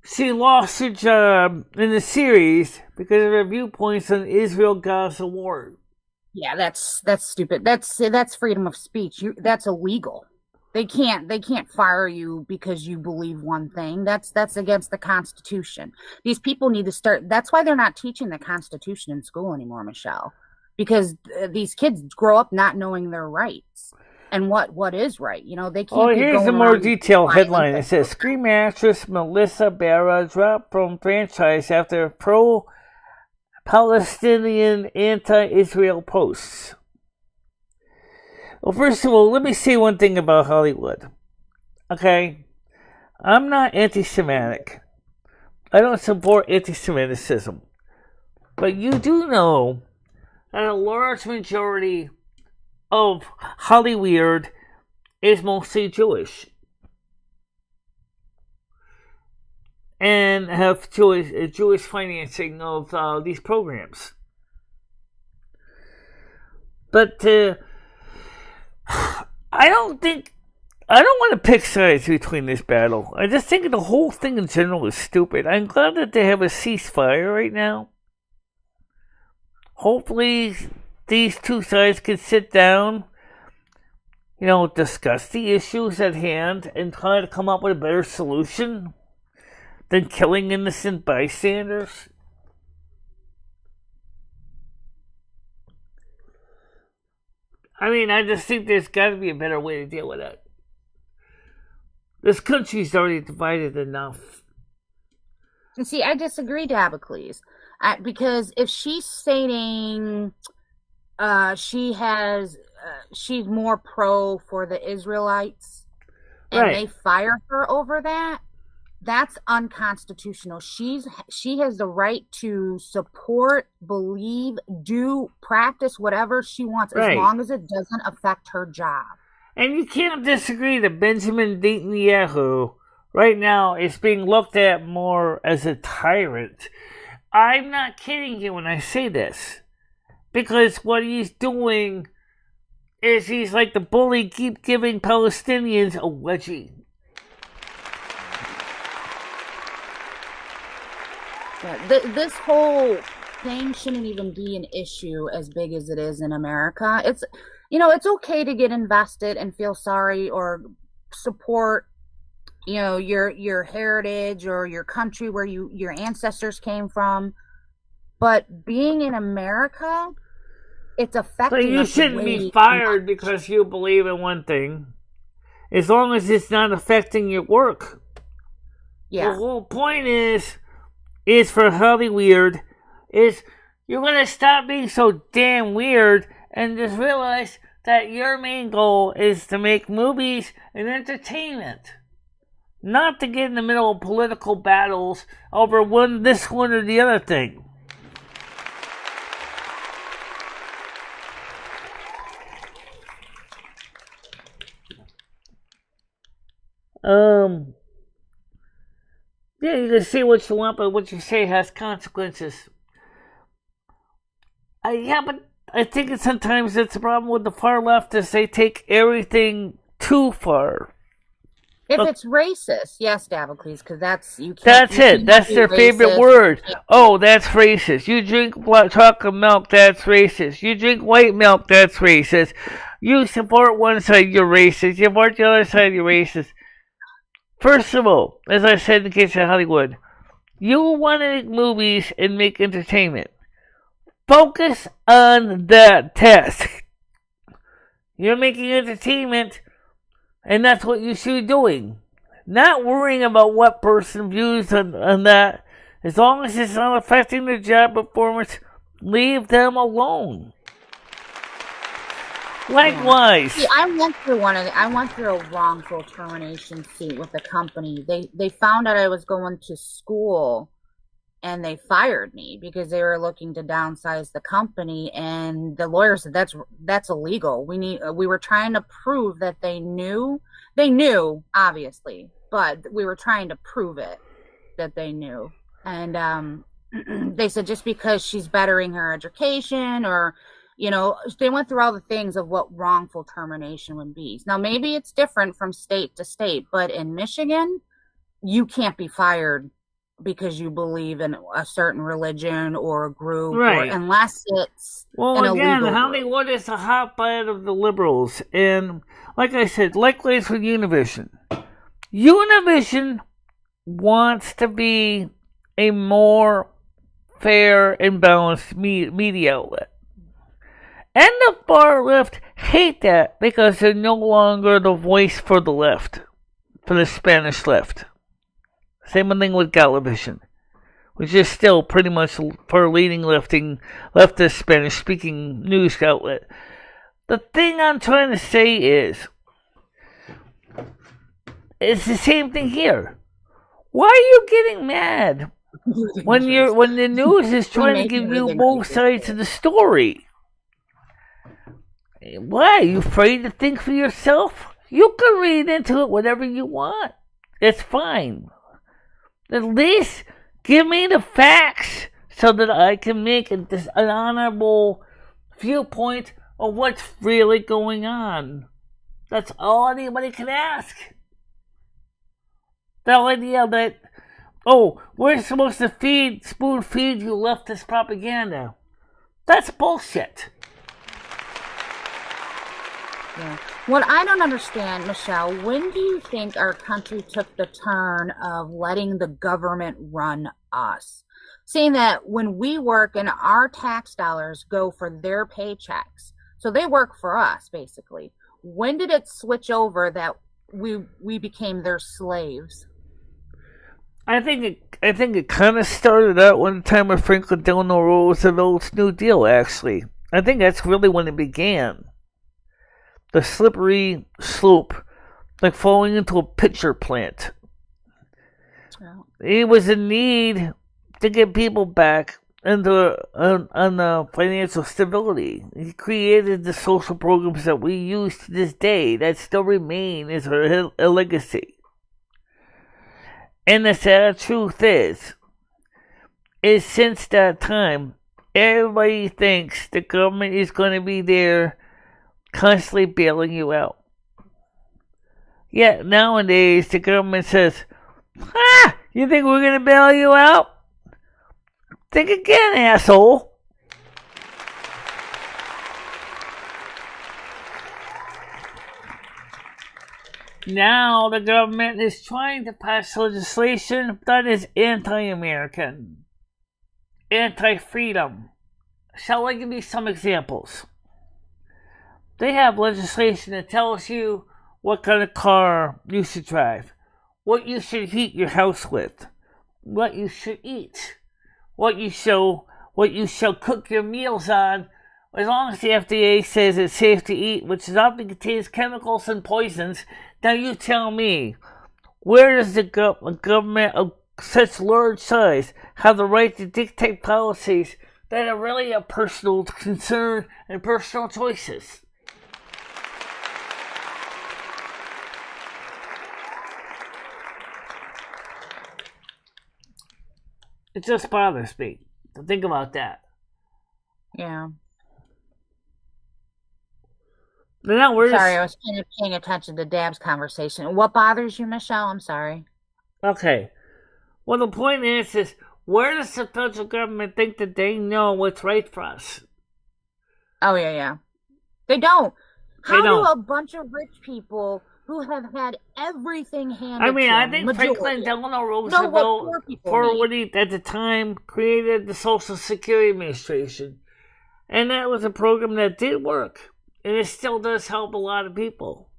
She lost her job in the series because of her viewpoints on Israel-Gaza war. Yeah, that's stupid. That's freedom of speech. That's illegal. They can't fire you because you believe one thing. That's against the Constitution. These people need to start. That's why they're not teaching the Constitution in school anymore, Michelle, because these kids grow up not knowing their rights and what is right. They can't. Oh, here's a more detailed headline. It says Scream actress Melissa Barra dropped from franchise after pro-Palestinian anti-Israel posts. Well, first of all, let me say one thing about Hollywood. Okay? I'm not anti-Semitic. I don't support anti-Semitism. But you do know that a large majority of Hollywood is mostly Jewish. And have Jewish financing of these programs. But I don't want to pick sides between this battle. I just think the whole thing in general is stupid. I'm glad that they have a ceasefire right now. Hopefully, these two sides can sit down, discuss the issues at hand and try to come up with a better solution than killing innocent bystanders. I mean, I just think there's got to be a better way to deal with it. This country's already divided enough. And see, I disagree, Damocles. Because if she's stating she's more pro for the Israelites, and right, they fire her over that, that's unconstitutional. She has the right to support, believe, do, practice whatever she wants, right, as long as it doesn't affect her job. And you can't disagree that Benjamin Netanyahu right now is being looked at more as a tyrant. I'm not kidding you when I say this. Because what he's doing is he's like the bully, keep giving Palestinians a wedgie. Yeah, this whole thing shouldn't even be an issue as big as it is in America. It's okay to get invested and feel sorry or support, your heritage or your country where your ancestors came from. But being in America, it's affecting. But you shouldn't be fired because you believe in one thing, as long as it's not affecting your work. Yeah. The whole point is for Hollywood, is you're going to stop being so damn weird and just realize that your main goal is to make movies and entertainment. Not to get in the middle of political battles over this one or the other thing. Yeah, you can say what you want, but what you say has consequences. But I think sometimes it's a problem with the far left is they take everything too far. If it's racist, yes, Damocles, because that's you can't. That's it. That's their favorite word. Oh, that's racist. You drink chocolate milk, that's racist. You drink white milk, that's racist. You support one side, you're racist. You support the other side, you're racist. First of all, as I said in the case of Hollywood, you want to make movies and make entertainment. Focus on that task. You're making entertainment, and that's what you should be doing. Not worrying about what person views on that. As long as it's not affecting their job performance, leave them alone. Likewise. See, I went through a wrongful termination suit with the company. They found out I was going to school, and they fired me because they were looking to downsize the company. And the lawyer said that's illegal. We were trying to prove that they knew. They knew, obviously, but we were trying to prove it that they knew. And they said just because she's bettering her education or. They went through all the things of what wrongful termination would be. Now, maybe it's different from state to state, but in Michigan, you can't be fired because you believe in a certain religion or a group, right? Unless it's again, Hollywood is a hotbed of the liberals, and like I said, likewise with Univision. Univision wants to be a more fair and balanced media outlet. And the far left hate that because they're no longer the voice for the left, for the Spanish left. Same thing with Galavision, which is still pretty much for leading leftist Spanish-speaking news outlet. The thing I'm trying to say is, it's the same thing here. Why are you getting mad when the news is trying to give you both sides of the story? Why? Are you afraid to think for yourself? You can read into it whatever you want. It's fine. At least give me the facts so that I can make an honorable viewpoint of what's really going on. That's all anybody can ask. The idea that, oh, we're supposed to spoon feed you leftist propaganda. That's bullshit. Yeah. What I don't understand, Michelle, when do you think our country took the turn of letting the government run us? Saying that when we work and our tax dollars go for their paychecks, so they work for us, basically. When did it switch over that we became their slaves? I think it kind of started out one time with Franklin Delano Roosevelt's New Deal, actually. I think that's really when it began. The slippery slope, like falling into a pitcher plant. Oh. It was a need to get people back on financial stability. He created the social programs that we use to this day that still remain as a legacy. And the sad truth is since that time, everybody thinks the government is going to be there constantly bailing you out. Yet nowadays the government says, you think we're going to bail you out? Think again, asshole. Now the government is trying to pass legislation that is anti-American, anti-freedom. Shall I give you some examples? They have legislation that tells you what kind of car you should drive, what you should heat your house with, what you should eat, what you shall cook your meals on, as long as the FDA says it's safe to eat, which often contains chemicals and poisons. Now you tell me, where does the government of such large size have the right to dictate policies that are really a personal concern and personal choices? It just bothers me to think about that. Yeah. Now sorry, I was kind of paying attention to Dab's conversation. What bothers you, Michelle? I'm sorry. Okay. Well, the point is where does the federal government think that they know what's right for us? Oh, yeah. They don't. How do a bunch of rich people who have had everything handed to them... I think Franklin Delano Roosevelt, what he, at the time, created the Social Security Administration. And that was a program that did work. And it still does help a lot of people.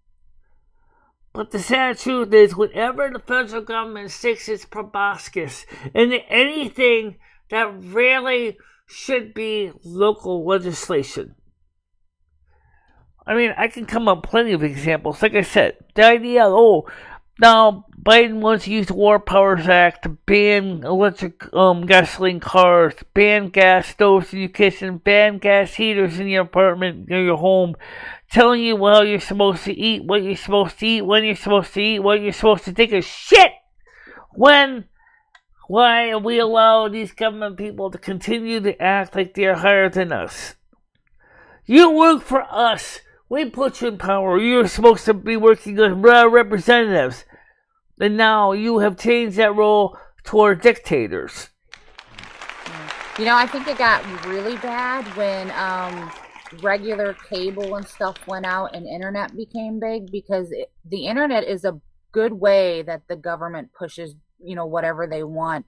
But the sad truth is, whenever the federal government sticks its proboscis into anything that really should be local legislation. I can come up plenty of examples. Like I said, the idea, now Biden wants to use the War Powers Act to ban electric gasoline cars, ban gas stoves in your kitchen, ban gas heaters in your apartment or your home, telling you how you're supposed to eat, what you're supposed to eat, when you're supposed to eat, what you're supposed to take a shit. Why we allow these government people to continue to act like they're higher than us? You work for us. We put you in power. You're supposed to be working as representatives. And now you have changed that role toward dictators. I think it got really bad when regular cable and stuff went out and internet became big, because the internet is a good way that the government pushes, whatever they want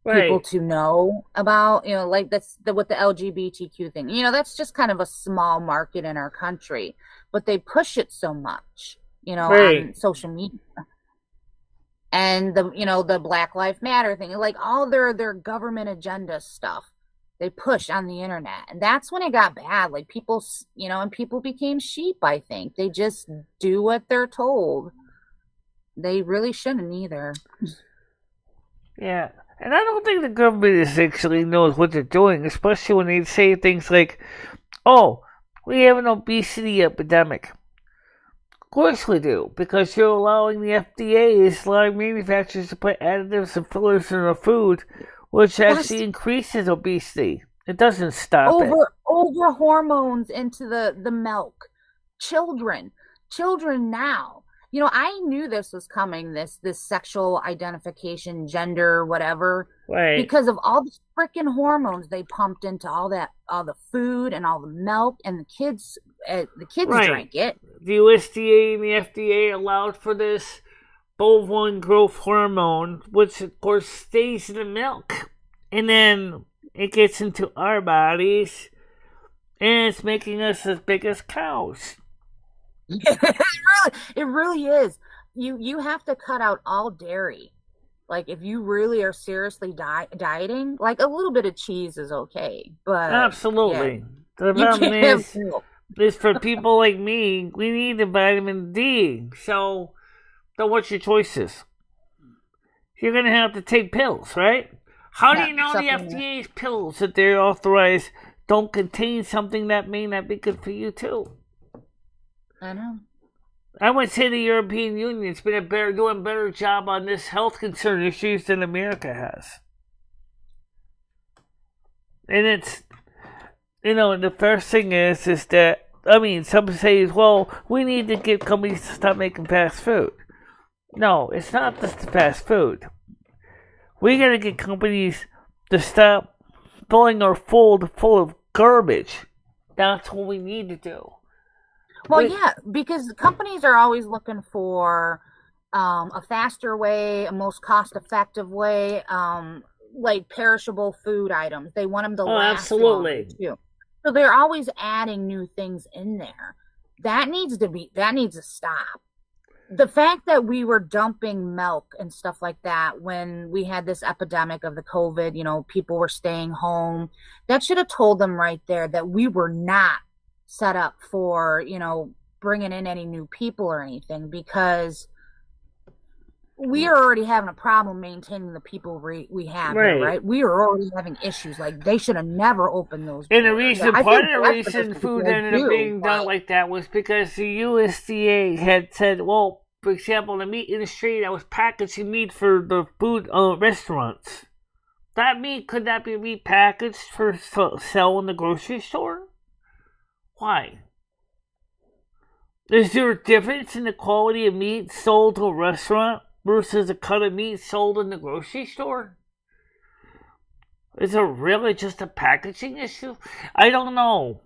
people to know about, like that's with the LGBTQ thing. That's just kind of a small market in our country, but they push it so much, on social media. And the Black Lives Matter thing, like all their government agenda stuff, they push on the internet. And that's when it got bad. Like people, and people became sheep, I think. They just do what they're told. They really shouldn't either. Yeah. And I don't think the government actually knows what they're doing, especially when they say things like, we have an obesity epidemic. Of course we do, because you're allowing the FDA, allowing manufacturers to put additives and fillers in our food, which actually increases obesity. It doesn't stop it. over hormones into the milk. Children now. You know, I knew this was coming, this sexual identification, gender, whatever, Right. because of all the freaking hormones they pumped into all the food and all the milk, and the kids Right. drank it. The USDA and the FDA allowed for this bovine growth hormone, which of course stays in the milk, and then it gets into our bodies, and it's making us as big as cows. It really is. You have to cut out all dairy. Like, if you really are seriously dieting, like, a little bit of cheese is okay, but Absolutely. yeah, The you problem can't have is milk. for people like me, we need the vitamin D. So what's your choices? You're going to have to take pills, right? How do you know the supplement. FDA's pills that they're authorized don't contain something that may not be good for you, too? I know. I would say the European Union's been doing a better job on this health concern issues than America has. And it's, the first thing is that, some say, well, we need to get companies to stop making fast food. No, it's not just the fast food. We gotta get companies to stop filling our food full of garbage. That's what we need to do. Well, yeah, because companies are always looking for a faster way, a most cost-effective way, like perishable food items. They want them to last absolutely. longer, too. So they're always adding new things in there. That needs to stop. The fact that we were dumping milk and stuff like that when we had this epidemic of the COVID, people were staying home, that should have told them right there that we were not set up for, bringing in any new people or anything, because we are already having a problem maintaining the people we have Right. here, right? We are already having issues. Like, they should have never opened those And the doors. reason, I part think of the that's reason what food they ended up do, being done but- like that was because the USDA had said, well, for example, the meat industry that was packaging meat for the food restaurants, that meat could not be repackaged for sale in the grocery store? Why? Is there a difference in the quality of meat sold to a restaurant versus a cut of meat sold in the grocery store? Is it really just a packaging issue? I don't know.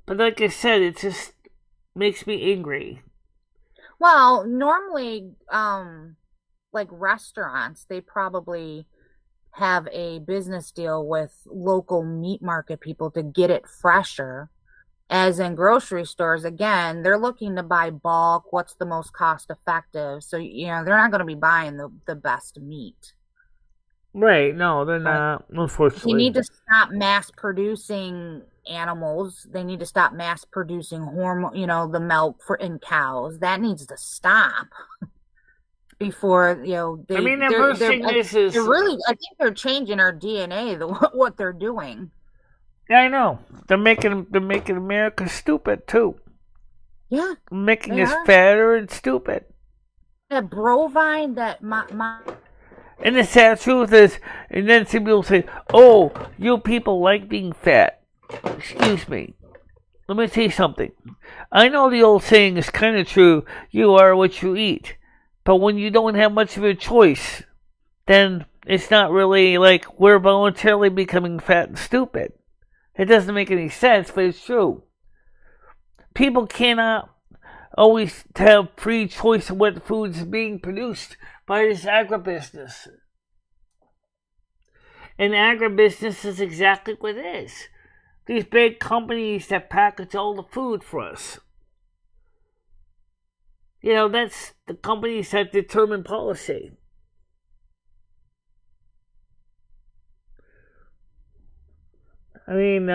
But like I said, it just makes me angry. Well, normally, like restaurants, they probably have a business deal with local meat market people to get it fresher. As in grocery stores, again, they're looking to buy bulk, what's the most cost effective. So, they're not going to be buying the best meat. Right, no, they're not, unfortunately. You need to stop mass producing animals. They need to stop mass producing the milk in cows. That needs to stop before, they, the first thing is they're really, I think they're changing our DNA, what they're doing. Yeah, I know. They're making America stupid too. Yeah. Making us fatter and stupid. That bovine, that And the sad truth is, and then some people say, oh, you people like being fat. Excuse me. Let me tell you something. I know the old saying is kind of true, you are what you eat. But when you don't have much of a choice, then it's not really like we're voluntarily becoming fat and stupid. It doesn't make any sense, but it's true. People cannot always have free choice of what food is being produced by this agribusiness. And agribusiness is exactly what it is. These big companies that package all the food for us. That's the companies that determine policy. I don't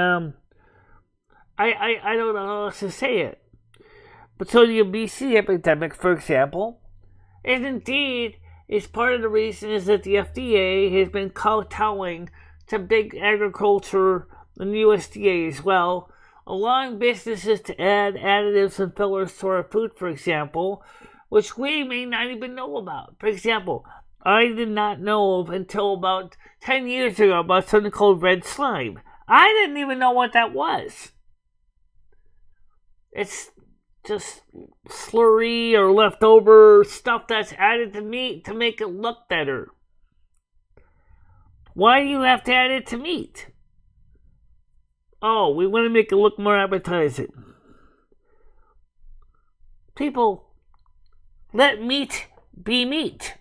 know how else to say it. But so the obesity epidemic, for example, is indeed part of the reason is that the FDA has been kowtowing to big agriculture and the USDA as well, allowing businesses to add additives and fillers to our food, for example, which we may not even know about. For example, I did not know of until about 10 years ago about something called red slime. I didn't even know what that was. It's just slurry or leftover stuff that's added to meat to make it look better. Why do you have to add it to meat? Oh, we want to make it look more appetizing. People, let meat be meat.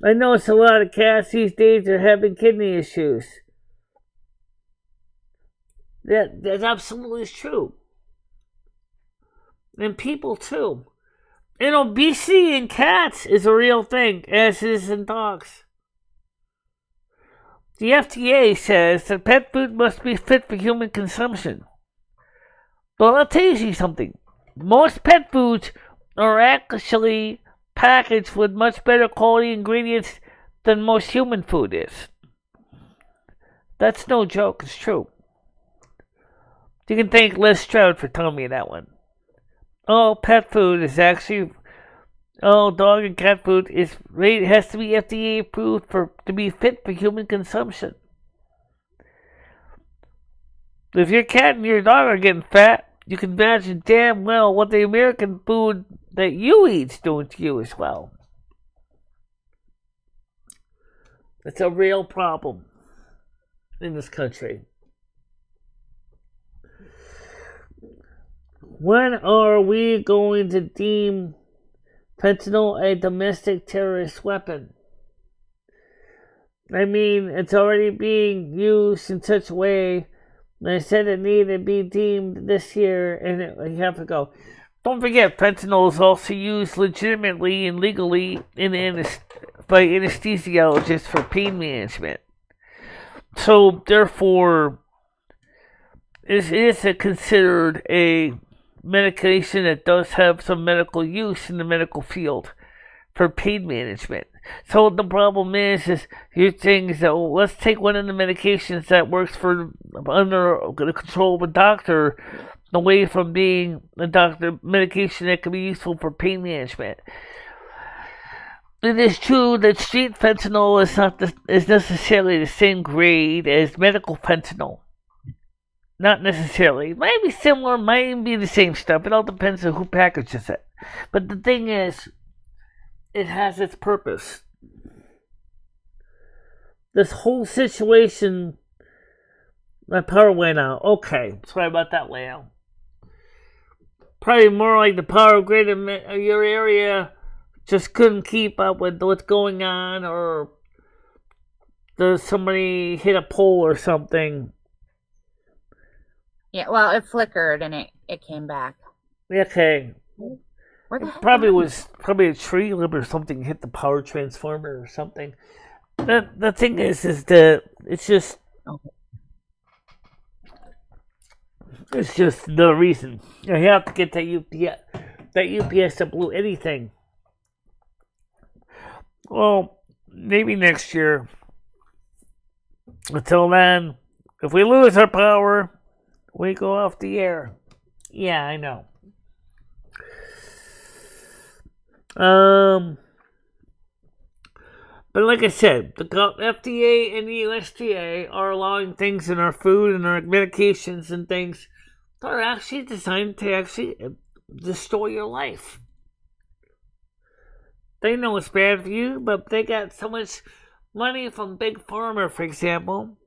I notice a lot of cats these days are having kidney issues. That's absolutely true. And people too. And obesity in cats is a real thing, as is in dogs. The FDA says that pet food must be fit for human consumption. But I'll tell you something. Most pet foods are actually packaged with much better quality ingredients than most human food is. That's no joke, it's true. You can thank Les Stroud for telling me that one. Oh, pet food is actually... Oh, dog and cat food has to be FDA approved to be fit for human consumption. If your cat and your dog are getting fat, you can imagine damn well what the American food that you eat's doing to you as well. It's a real problem in this country. When are we going to deem fentanyl a domestic terrorist weapon? I mean, it's already being used in such a way. I said it needed to be deemed this year, and you have to go. Don't forget, fentanyl is also used legitimately and legally by anesthesiologists for pain management. So, therefore, it is considered a medication that does have some medical use in the medical field for pain management. So the problem is your thing is that let's take one of the medications that works for under the control of a doctor away from being a doctor medication that can be useful for pain management. It is true that street fentanyl is necessarily the same grade as medical fentanyl. Not necessarily. It might be similar, might even be the same stuff. It all depends on who packages it. But the thing is, it has its purpose. This whole situation, my power went out. Okay, sorry about that, Leo. Probably more like the power grid in your area just couldn't keep up with what's going on, or somebody hit a pole or something. Yeah, well, it flickered and it came back. Okay. It probably was a tree limb or something hit the power transformer or something. The thing is that it's just the reason. You have to get that UPS that blew anything. Well, maybe next year. Until then, if we lose our power, we go off the air. Yeah, I know. But like I said, the FDA and the USDA are allowing things in our food and our medications and things that are actually designed to actually destroy your life. They know it's bad for you, but they got so much money from Big Pharma, for example.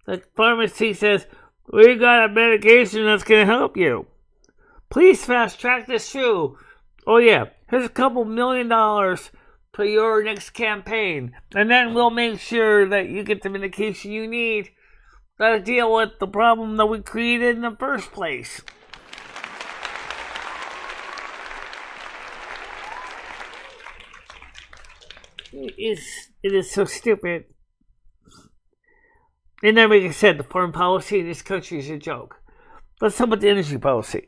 The pharmacy says, we got a medication that's going to help you. Please fast track this through. Oh yeah, here's a couple $1 million for your next campaign. And then we'll make sure that you get the medication you need to deal with the problem that we created in the first place. It is so stupid. And then, like I said, the foreign policy in this country is a joke. Let's talk about the energy policy.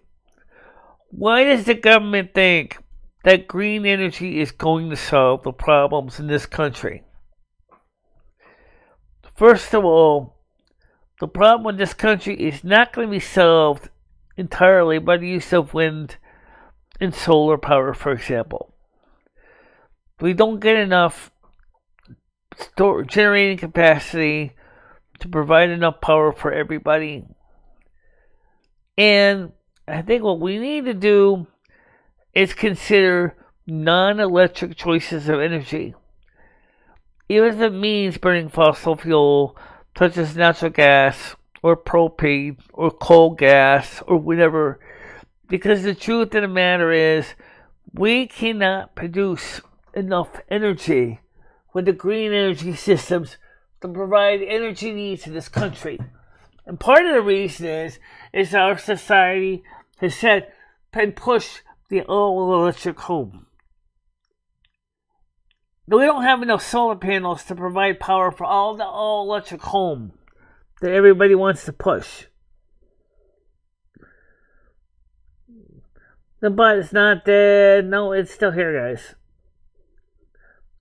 Why does the government think that green energy is going to solve the problems in this country? First of all, the problem in this country is not going to be solved entirely by the use of wind, in solar power, for example. We don't get enough generating capacity to provide enough power for everybody. And I think what we need to do is consider non-electric choices of energy. Even if it means burning fossil fuel, such as natural gas, or propane, or coal gas, or whatever. Because the truth of the matter is, we cannot produce enough energy with the green energy systems to provide energy needs in this country. And part of the reason is our society has been pushed the all-electric home. We don't have enough solar panels to provide power for all the all-electric home that everybody wants to push. The button's not dead. No, it's still here, guys.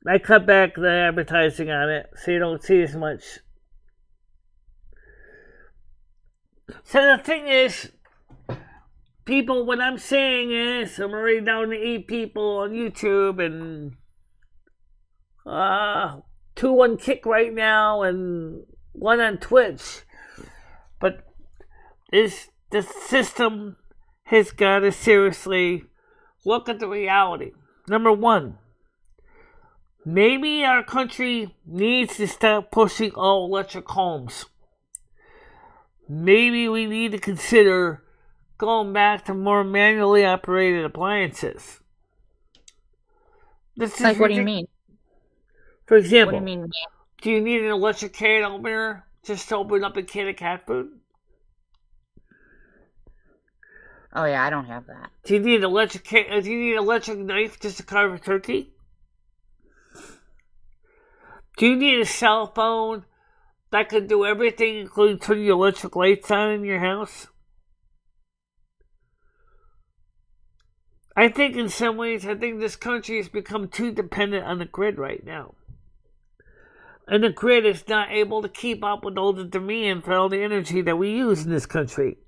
I cut back the advertising on it so you don't see as much. So the thing is, people, what I'm saying is, I'm already down to 8 people on YouTube and 2 on Kick right now and 1 on Twitch. But the system has got to seriously look at the reality. Number 1, maybe our country needs to stop pushing all electric homes. Maybe we need to consider going back to more manually operated appliances. Like, what do you mean? For example, what do you mean? Do you need an electric can opener just to open up a can of cat food? Oh yeah, I don't have that. Do you need an electric knife just to carve a turkey? Do you need a cell phone that can do everything, including turn your electric lights on in your house? I think in some ways, this country has become too dependent on the grid right now. And the grid is not able to keep up with all the demand for all the energy that we use in this country.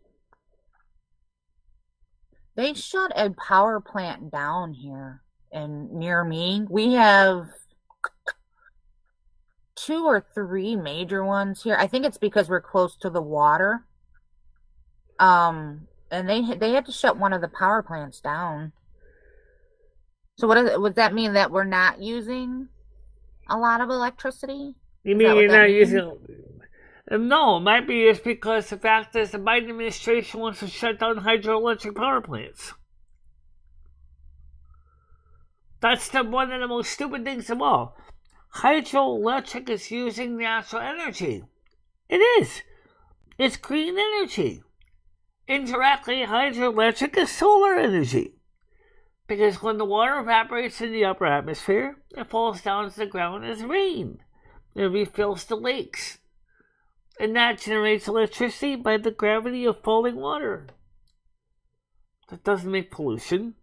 They shut a power plant down here near me. We have 2 or 3 major ones here. I think it's because we're close to the water. And they had to shut one of the power plants down. So would that mean that we're not using a lot of electricity? You mean you're not using? No, it might be just because the fact is the Biden administration wants to shut down hydroelectric power plants. That's one of the most stupid things of all. Hydroelectric is using natural energy. It is. It's green energy. Indirectly, hydroelectric is solar energy. Because when the water evaporates in the upper atmosphere, it falls down to the ground as rain. It refills the lakes. And that generates electricity by the gravity of falling water. That doesn't make pollution.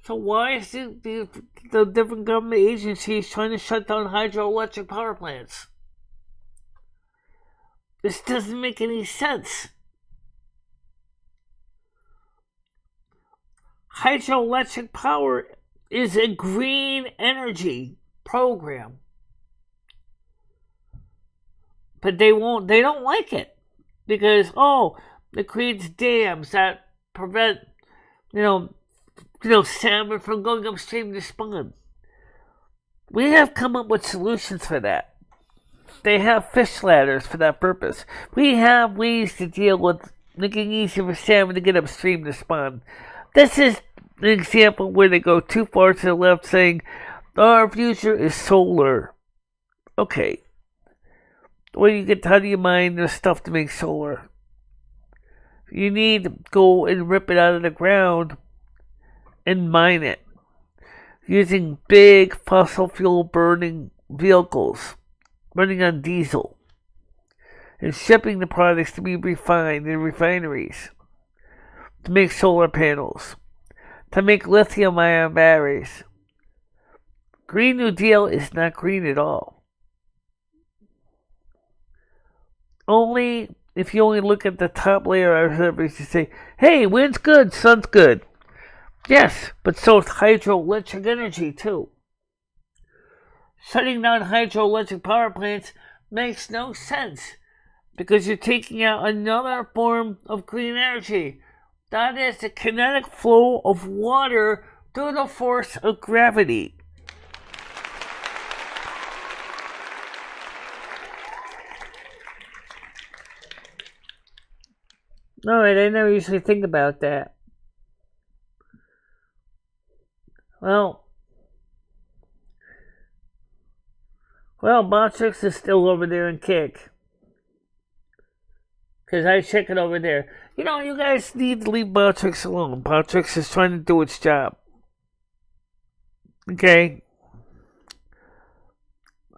So why is the different government agencies trying to shut down hydroelectric power plants? This doesn't make any sense. Hydroelectric power is a green energy program. But they don't like it. Because, it creates dams that prevent, salmon from going upstream to spawn. We have come up with solutions for that. They have fish ladders for that purpose. We have ways to deal with making it easier for salmon to get upstream to spawn. This is an example where they go too far to the left saying, our future is solar. Okay. How do you mine the stuff to make solar? You need to go and rip it out of the ground and mine it using big fossil fuel burning vehicles running on diesel and shipping the products to be refined in refineries to make solar panels, to make lithium-ion batteries. Green New Deal is not green at all. Only if you only look at the top layer of observers, you say, hey, wind's good, sun's good. Yes, but so is hydroelectric energy too. Shutting down hydroelectric power plants makes no sense because you're taking out another form of green energy. That is the kinetic flow of water through the force of gravity. Alright, I never usually think about that. Well, Botrix is still over there in Kick. Because I check it over there. You know, you guys need to leave Botrix alone. Botrix is trying to do its job. Okay?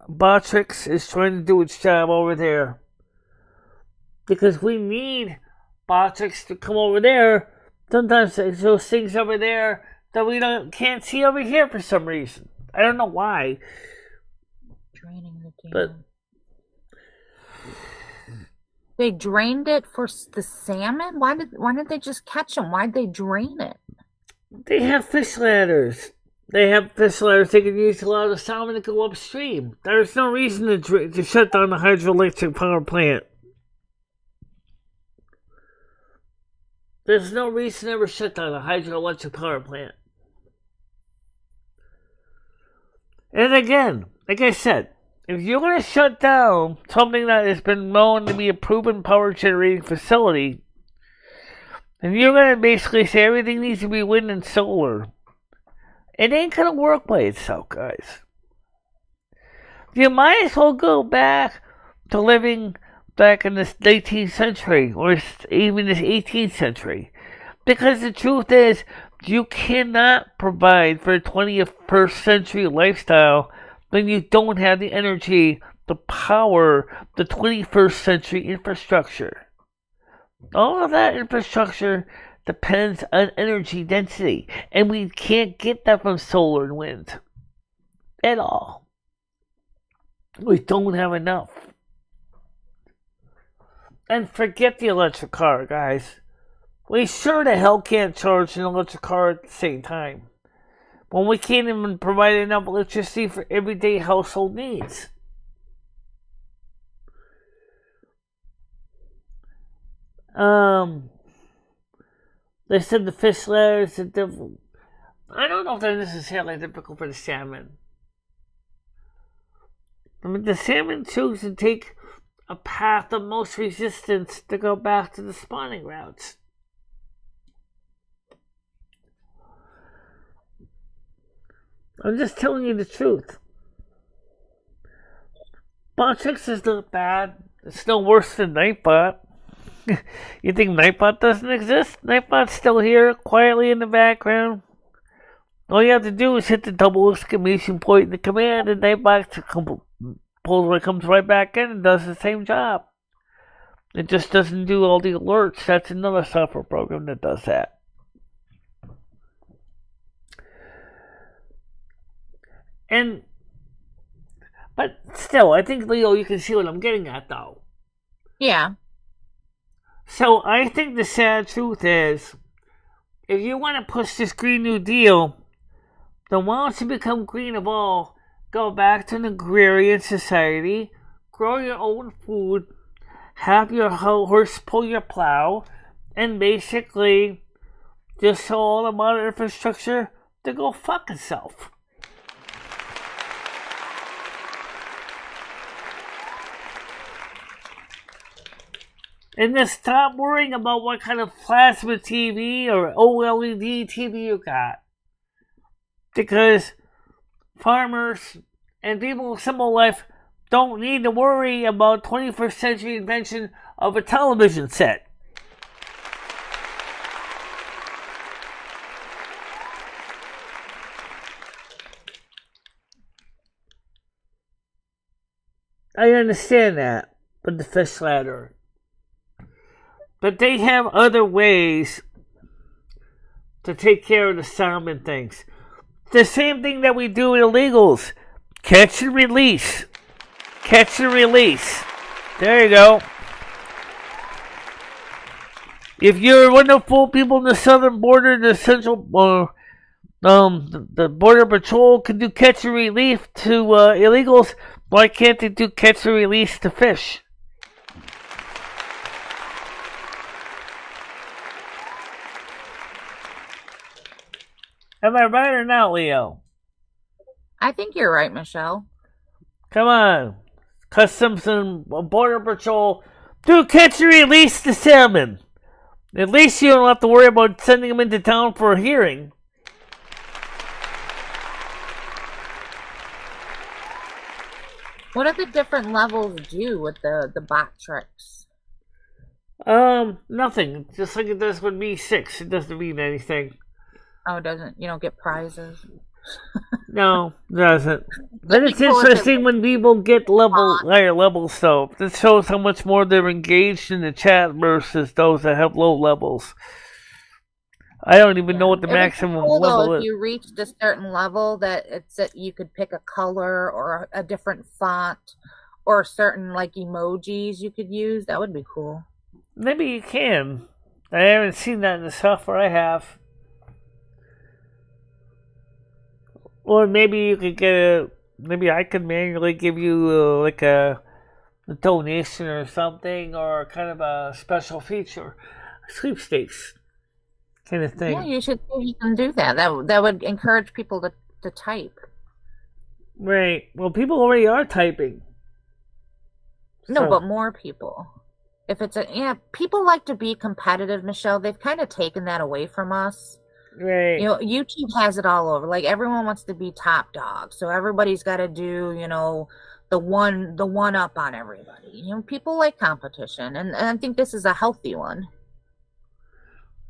Botrix is trying to do its job over there. Because we need Botrix to come over there. Sometimes there's those things over there that we can't see over here for some reason. I don't know why. Draining the dam. But They drained it for the salmon? Why did they just catch them? Why'd they drain it? they have fish ladders. They have fish ladders they can use to allow the salmon to go upstream. There's no reason to shut down the hydroelectric power plant. There's no reason to ever shut down a hydroelectric power plant. And again, like I said, if you're going to shut down something that has been known to be a proven power generating facility, and you're going to basically say everything needs to be wind and solar, it ain't going to work by itself, guys. You might as well go back to living back in the 19th century or even the 18th century. Because the truth is, you cannot provide for a 21st century lifestyle when you don't have the energy to power the 21st century infrastructure. All of that infrastructure depends on energy density, and we can't get that from solar and wind at all. We don't have enough. And forget the electric car, guys. We sure the hell can't charge an electric car at the same time when we can't even provide enough electricity for everyday household needs. They said the fish ladders are difficult. I don't know if they're necessarily difficult for the salmon. I mean, the salmon choose to take a path of most resistance to go back to the spawning routes. I'm just telling you the truth. Botrix is not bad. It's no worse than Nightbot. You think Nightbot doesn't exist? Nightbot's still here, quietly in the background. All you have to do is hit the double exclamation point in the command, and Nightbot comes right back in and does the same job. It just doesn't do all the alerts. That's another software program that does that. But still, I think, Leo, you can see what I'm getting at, though. Yeah. So I think the sad truth is, if you want to push this Green New Deal, then why don't you become green of all? Go back to an agrarian society, grow your own food, have your horse pull your plow, and basically just tell all the modern infrastructure to go fuck itself. And just stop worrying about what kind of plasma TV or OLED TV you got. Because farmers and people with simple life don't need to worry about 21st century invention of a television set. I understand that, but the fish ladder. But they have other ways to take care of the salmon things. The same thing that we do with illegals. Catch and release. Catch and release. There you go. If you're one of the full people in the southern border, the central, the Border Patrol can do catch and release to illegals. Why can't they do catch and release to fish? Am I right or not, Leo? I think you're right, Michelle. Come on. Customs and Border Patrol, do catch and release the salmon. At least you don't have to worry about sending them into town for a hearing. What do the different levels do with the bot tricks? Nothing. Just like it does with Me6. It doesn't mean anything. Oh, it doesn't. You don't get prizes. No, it doesn't. But it's interesting when people get higher levels, though. This shows how much more they're engaged in the chat versus those that have low levels. I don't even know what the maximum level is. If you reached a certain level, that you could pick a color or a different font or certain like emojis you could use. That would be cool. Maybe you can. I haven't seen that in the software I have. Or maybe you could get maybe I could manually give you like a donation or something, or kind of a special feature, sweepstakes kind of thing. Yeah, you should see if you can do that. That would encourage people to type. Right. Well, people already are typing. No, So- but more people. If it's people like to be competitive, Michelle. They've kind of taken that away from us. Right. You know, YouTube has it all over. Like everyone wants to be top dog, so everybody's got to do, the one up on everybody. You know, people like competition, and I think this is a healthy one.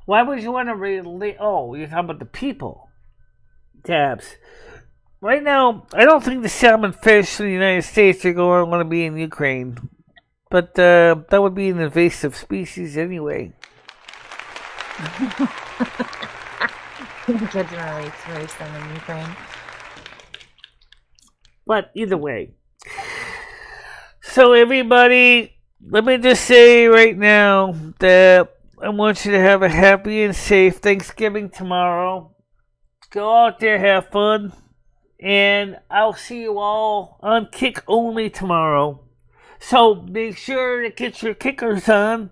Why would you want to really? Oh, you're talking about the people. Tabs. Right now, I don't think the salmon fish in the United States are going to want to be in Ukraine. But that would be an invasive species anyway. Generally, it's raised them in Ukraine. But either way. So everybody, let me just say right now that I want you to have a happy and safe Thanksgiving tomorrow. Go out there, have fun. And I'll see you all on Kick Only tomorrow. So make sure to get your kickers on,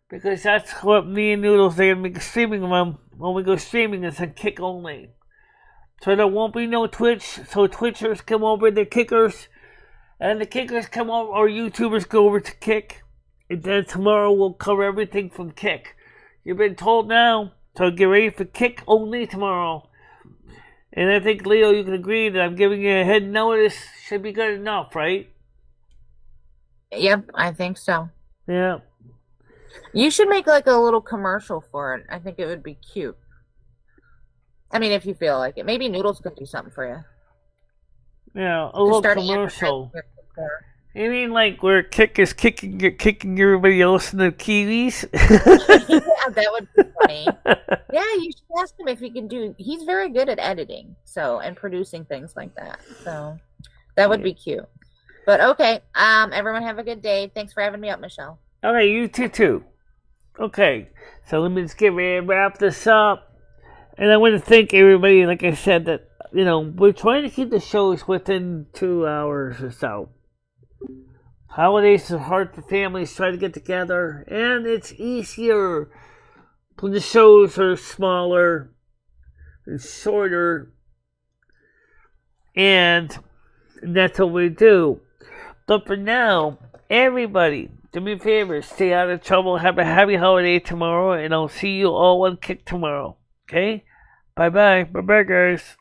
because that's what me and Noodles are going to be streaming them when we go streaming. It's on Kick Only. So there won't be no Twitch. So Twitchers come over to Kickers, and the Kickers come over, or YouTubers go over to Kick. And then tomorrow we'll cover everything from Kick. You've been told now, so get ready for Kick Only tomorrow. And I think, Leo, you can agree that I'm giving you a head notice. Should be good enough, right? Yep, I think so. Yeah. You should make like a little commercial for it. I think it would be cute. I mean, if you feel like it. Maybe Noodles could do something for you. Yeah, a little commercial. You mean like where Kick is kicking everybody else in the kiwis? Yeah, that would be funny. Yeah, you should ask him if he can do. He's very good at editing, and producing things like that. So that would be cute. But okay, everyone have a good day. Thanks for having me up, Michelle. Okay, you too. Okay, so let me just get ready to wrap this up. And I want to thank everybody, like I said, that, we're trying to keep the shows within 2 hours or so. Holidays are hard for families trying to get together, and it's easier when the shows are smaller and shorter. And that's what we do. But for now, everybody, do me a favor, stay out of trouble, have a happy holiday tomorrow, and I'll see you all on Kick tomorrow. Okay? Bye-bye. Bye-bye, guys.